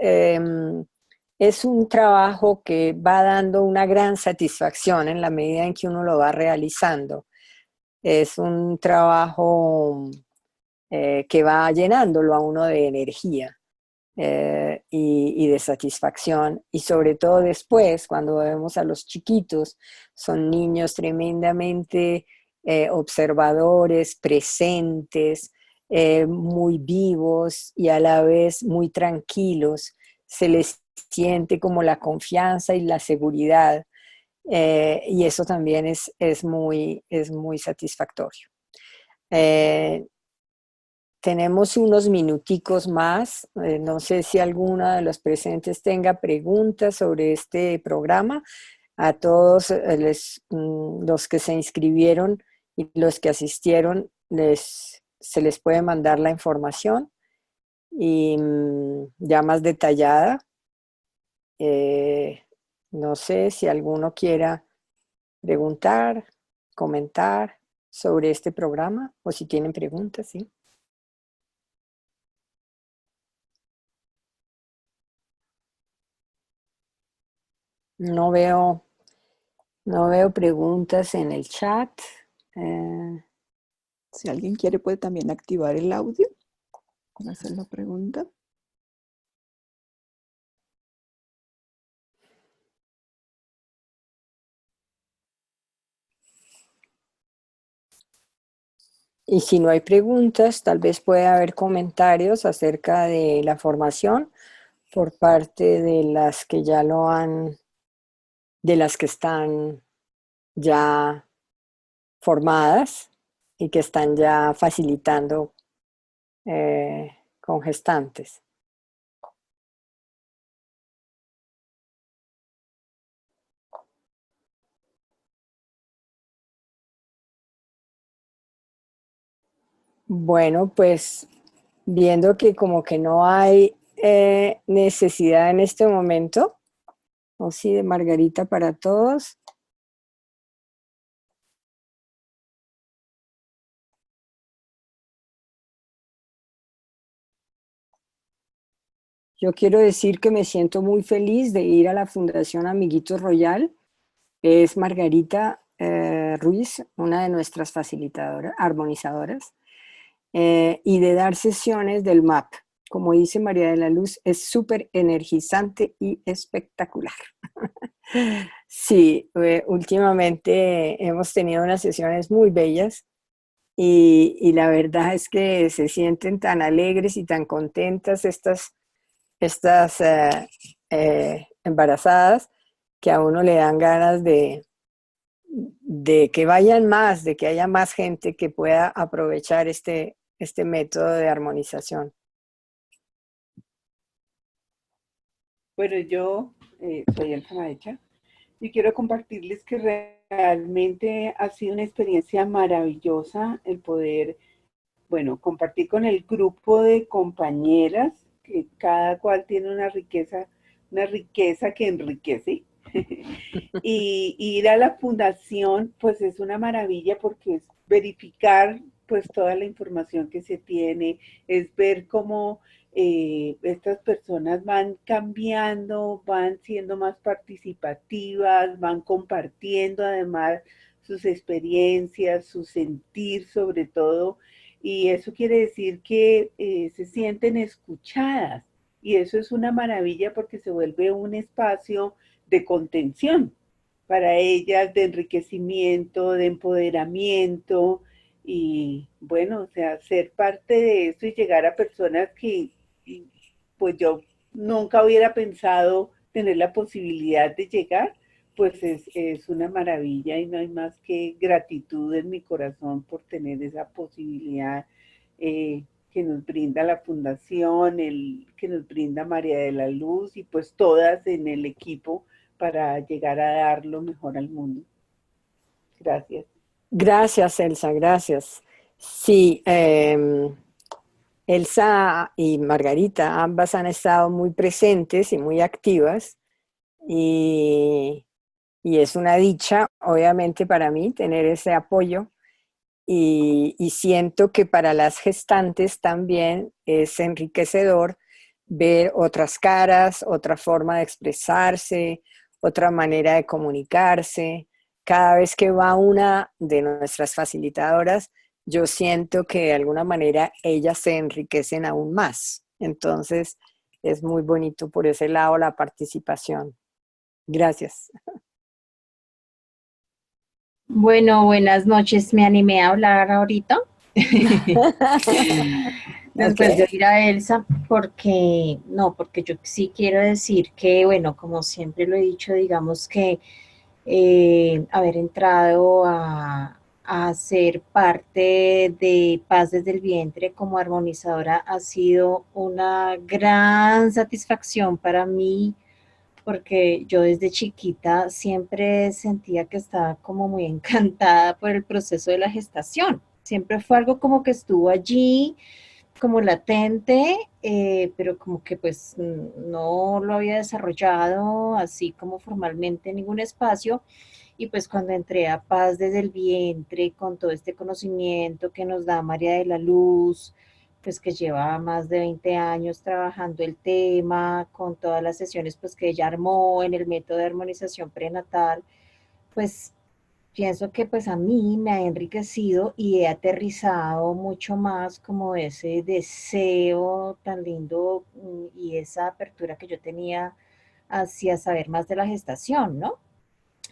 es un trabajo que va dando una gran satisfacción en la medida en que uno lo va realizando. Es un trabajo que va llenándolo a uno de energía y de satisfacción. Y sobre todo después, cuando vemos a los chiquitos, son niños tremendamente observadores, presentes, muy vivos y a la vez muy tranquilos. Se les siente como la confianza y la seguridad. Y eso también es muy satisfactorio. Eh, Tenemos unos minuticos más. No sé si alguna de los presentes tenga preguntas sobre este programa. A todos los que se inscribieron y los que asistieron, se les puede mandar la información y ya más detallada. Eh, no sé si alguno quiera preguntar, comentar sobre este programa o si tienen preguntas, sí. No veo, no veo preguntas en el chat. Si alguien quiere, puede también activar el audio para hacer la pregunta. Y si no hay preguntas, tal vez pueda haber comentarios acerca de la formación por parte de las que ya lo han, de las que están ya formadas y que están ya facilitando con gestantes. Bueno, pues viendo que como que no hay necesidad en este momento, o sí, de Margarita para todos. Yo quiero decir que me siento muy feliz de ir a la Fundación Amiguitos Royal. Es Margarita Ruiz, una de nuestras facilitadoras, armonizadoras, y de dar sesiones del MAP. Como dice María de la Luz, es súper energizante y espectacular. Sí, últimamente hemos tenido unas sesiones muy bellas y la verdad es que se sienten tan alegres y tan contentas estas embarazadas que a uno le dan ganas de que vayan más, de que haya más gente que pueda aprovechar este método de armonización. Bueno, yo soy Elsa Maecha y quiero compartirles que realmente ha sido una experiencia maravillosa el poder, bueno, compartir con el grupo de compañeras, que cada cual tiene una riqueza que enriquece. Y ir a la fundación, pues es una maravilla porque es verificar pues toda la información que se tiene, es ver cómo estas personas van cambiando, van siendo más participativas, van compartiendo además sus experiencias, su sentir sobre todo, y eso quiere decir que se sienten escuchadas, y eso es una maravilla porque se vuelve un espacio de contención para ellas, de enriquecimiento, de empoderamiento y bueno, o sea, ser parte de eso y llegar a personas que pues yo nunca hubiera pensado tener la posibilidad de llegar, pues es una maravilla y no hay más que gratitud en mi corazón por tener esa posibilidad que nos brinda la fundación, que nos brinda María de la Luz y pues todas en el equipo para llegar a dar lo mejor al mundo. Gracias. Gracias, Elsa, gracias. Sí, Elsa y Margarita, ambas han estado muy presentes y muy activas y es una dicha, obviamente, para mí tener ese apoyo y siento que para las gestantes también es enriquecedor ver otras caras, otra forma de expresarse, otra manera de comunicarse. Cada vez que va una de nuestras facilitadoras, yo siento que de alguna manera ellas se enriquecen aún más. Entonces, es muy bonito por ese lado la participación. Gracias. Bueno, buenas noches. Me animé a hablar ahorita. Después de Okay. oír a Elsa, porque yo sí quiero decir que, bueno, como siempre lo he dicho, digamos que haber entrado a ser parte de Paz desde el Vientre como armonizadora ha sido una gran satisfacción para mí porque yo desde chiquita siempre sentía que estaba como muy encantada por el proceso de la gestación. Siempre fue algo como que estuvo allí, como latente, pero como que pues no lo había desarrollado así como formalmente en ningún espacio. Y pues cuando entré a Paz desde el Vientre, con todo este conocimiento que nos da María de la Luz, pues que lleva más de 20 años trabajando el tema, con todas las sesiones pues que ella armó en el método de armonización prenatal, pues pienso que pues a mí me ha enriquecido y he aterrizado mucho más como ese deseo tan lindo y esa apertura que yo tenía hacia saber más de la gestación, ¿no?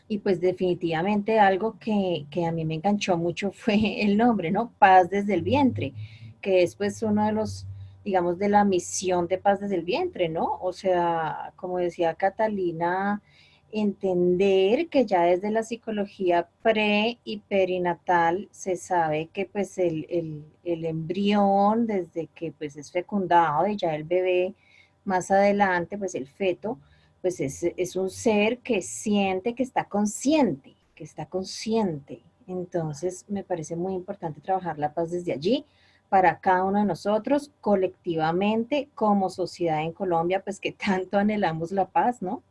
Y pues definitivamente algo que a mí me enganchó mucho fue el nombre, ¿no? Paz desde el vientre, que es pues uno de los, digamos, de la misión de Paz desde el vientre, ¿no? O sea, como decía Catalina, entender que ya desde la psicología pre y perinatal se sabe que pues el embrión, desde que pues es fecundado y ya el bebé, más adelante pues el feto, pues es un ser que siente, que está consciente, que está consciente. Entonces me parece muy importante trabajar la paz desde allí, para cada uno de nosotros, colectivamente, como sociedad en Colombia, pues que tanto anhelamos la paz, ¿no?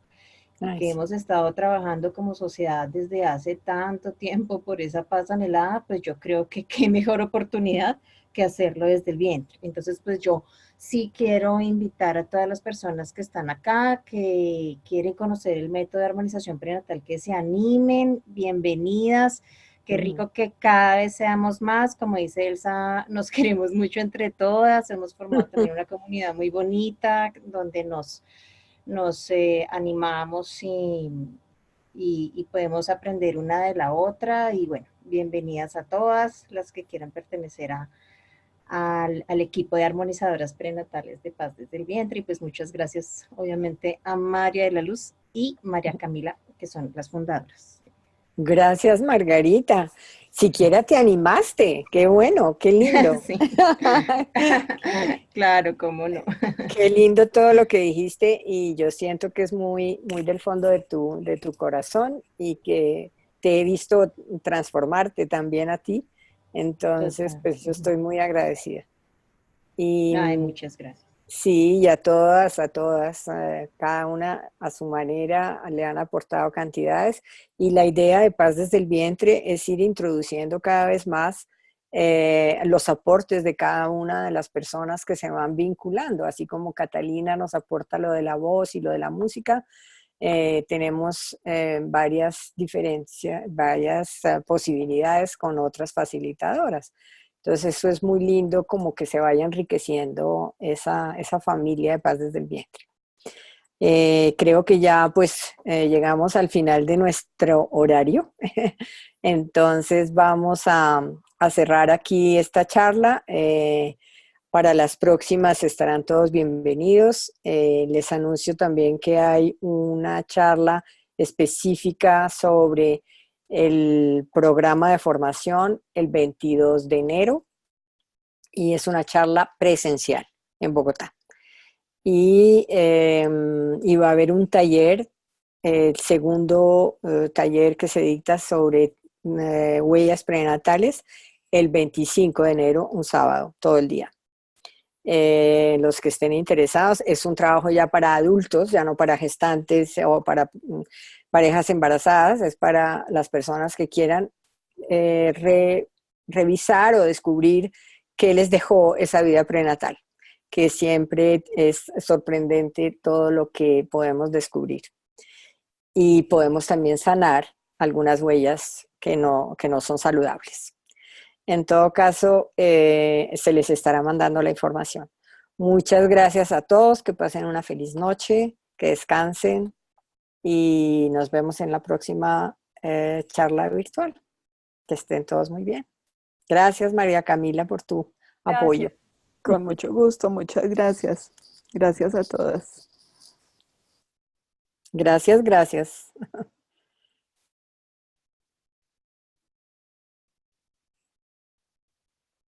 Y Ay, que sí. hemos estado trabajando como sociedad desde hace tanto tiempo por esa paz anhelada, pues yo creo que qué mejor oportunidad que hacerlo desde el vientre. Entonces, pues yo sí quiero invitar a todas las personas que están acá, que quieren conocer el método de armonización prenatal, que se animen, bienvenidas. Qué Ujú. rico que cada vez seamos más, como dice Elsa, nos queremos mucho entre todas, hemos formado también una comunidad muy bonita donde nos animamos y podemos aprender una de la otra. Y bueno, bienvenidas a todas las que quieran pertenecer al equipo de armonizadoras prenatales de Paz desde el Vientre. Y pues muchas gracias, obviamente, a María de la Luz y María Camila, que son las fundadoras. Gracias, Margarita. Siquiera te animaste. Qué bueno, qué lindo. Sí, claro, cómo no. Qué lindo todo lo que dijiste y yo siento que es muy, muy del fondo de tu corazón y que te he visto transformarte también a ti. Entonces, Total. pues yo estoy muy agradecida. Y Ay, muchas gracias. sí, y a todas, cada una a su manera le han aportado cantidades y la idea de Paz desde el Vientre es ir introduciendo cada vez más los aportes de cada una de las personas que se van vinculando, así como Catalina nos aporta lo de la voz y lo de la música. Tenemos varias diferencias, varias posibilidades con otras facilitadoras. Entonces eso es muy lindo como que se vaya enriqueciendo esa familia de Paz desde el Vientre. Creo que ya pues llegamos al final de nuestro horario. Entonces vamos a cerrar aquí esta charla. Para las próximas estarán todos bienvenidos. Les anuncio también que hay una charla específica sobre el programa de formación el 22 de enero y es una charla presencial en Bogotá. Y va a haber un taller, el segundo taller que se dicta sobre huellas prenatales el 25 de enero, un sábado, todo el día. Los que estén interesados, es un trabajo ya para adultos, ya no para gestantes o para parejas embarazadas, es para las personas que quieran revisar o descubrir qué les dejó esa vida prenatal, que siempre es sorprendente todo lo que podemos descubrir. Y podemos también sanar algunas huellas que no son saludables. En todo caso, se les estará mandando la información. Muchas gracias a todos, que pasen una feliz noche, que descansen y nos vemos en la próxima charla virtual. Que estén todos muy bien. Gracias, María Camila, por tu apoyo. Gracias. Con mucho gusto, muchas gracias. Gracias a todas. Gracias, gracias.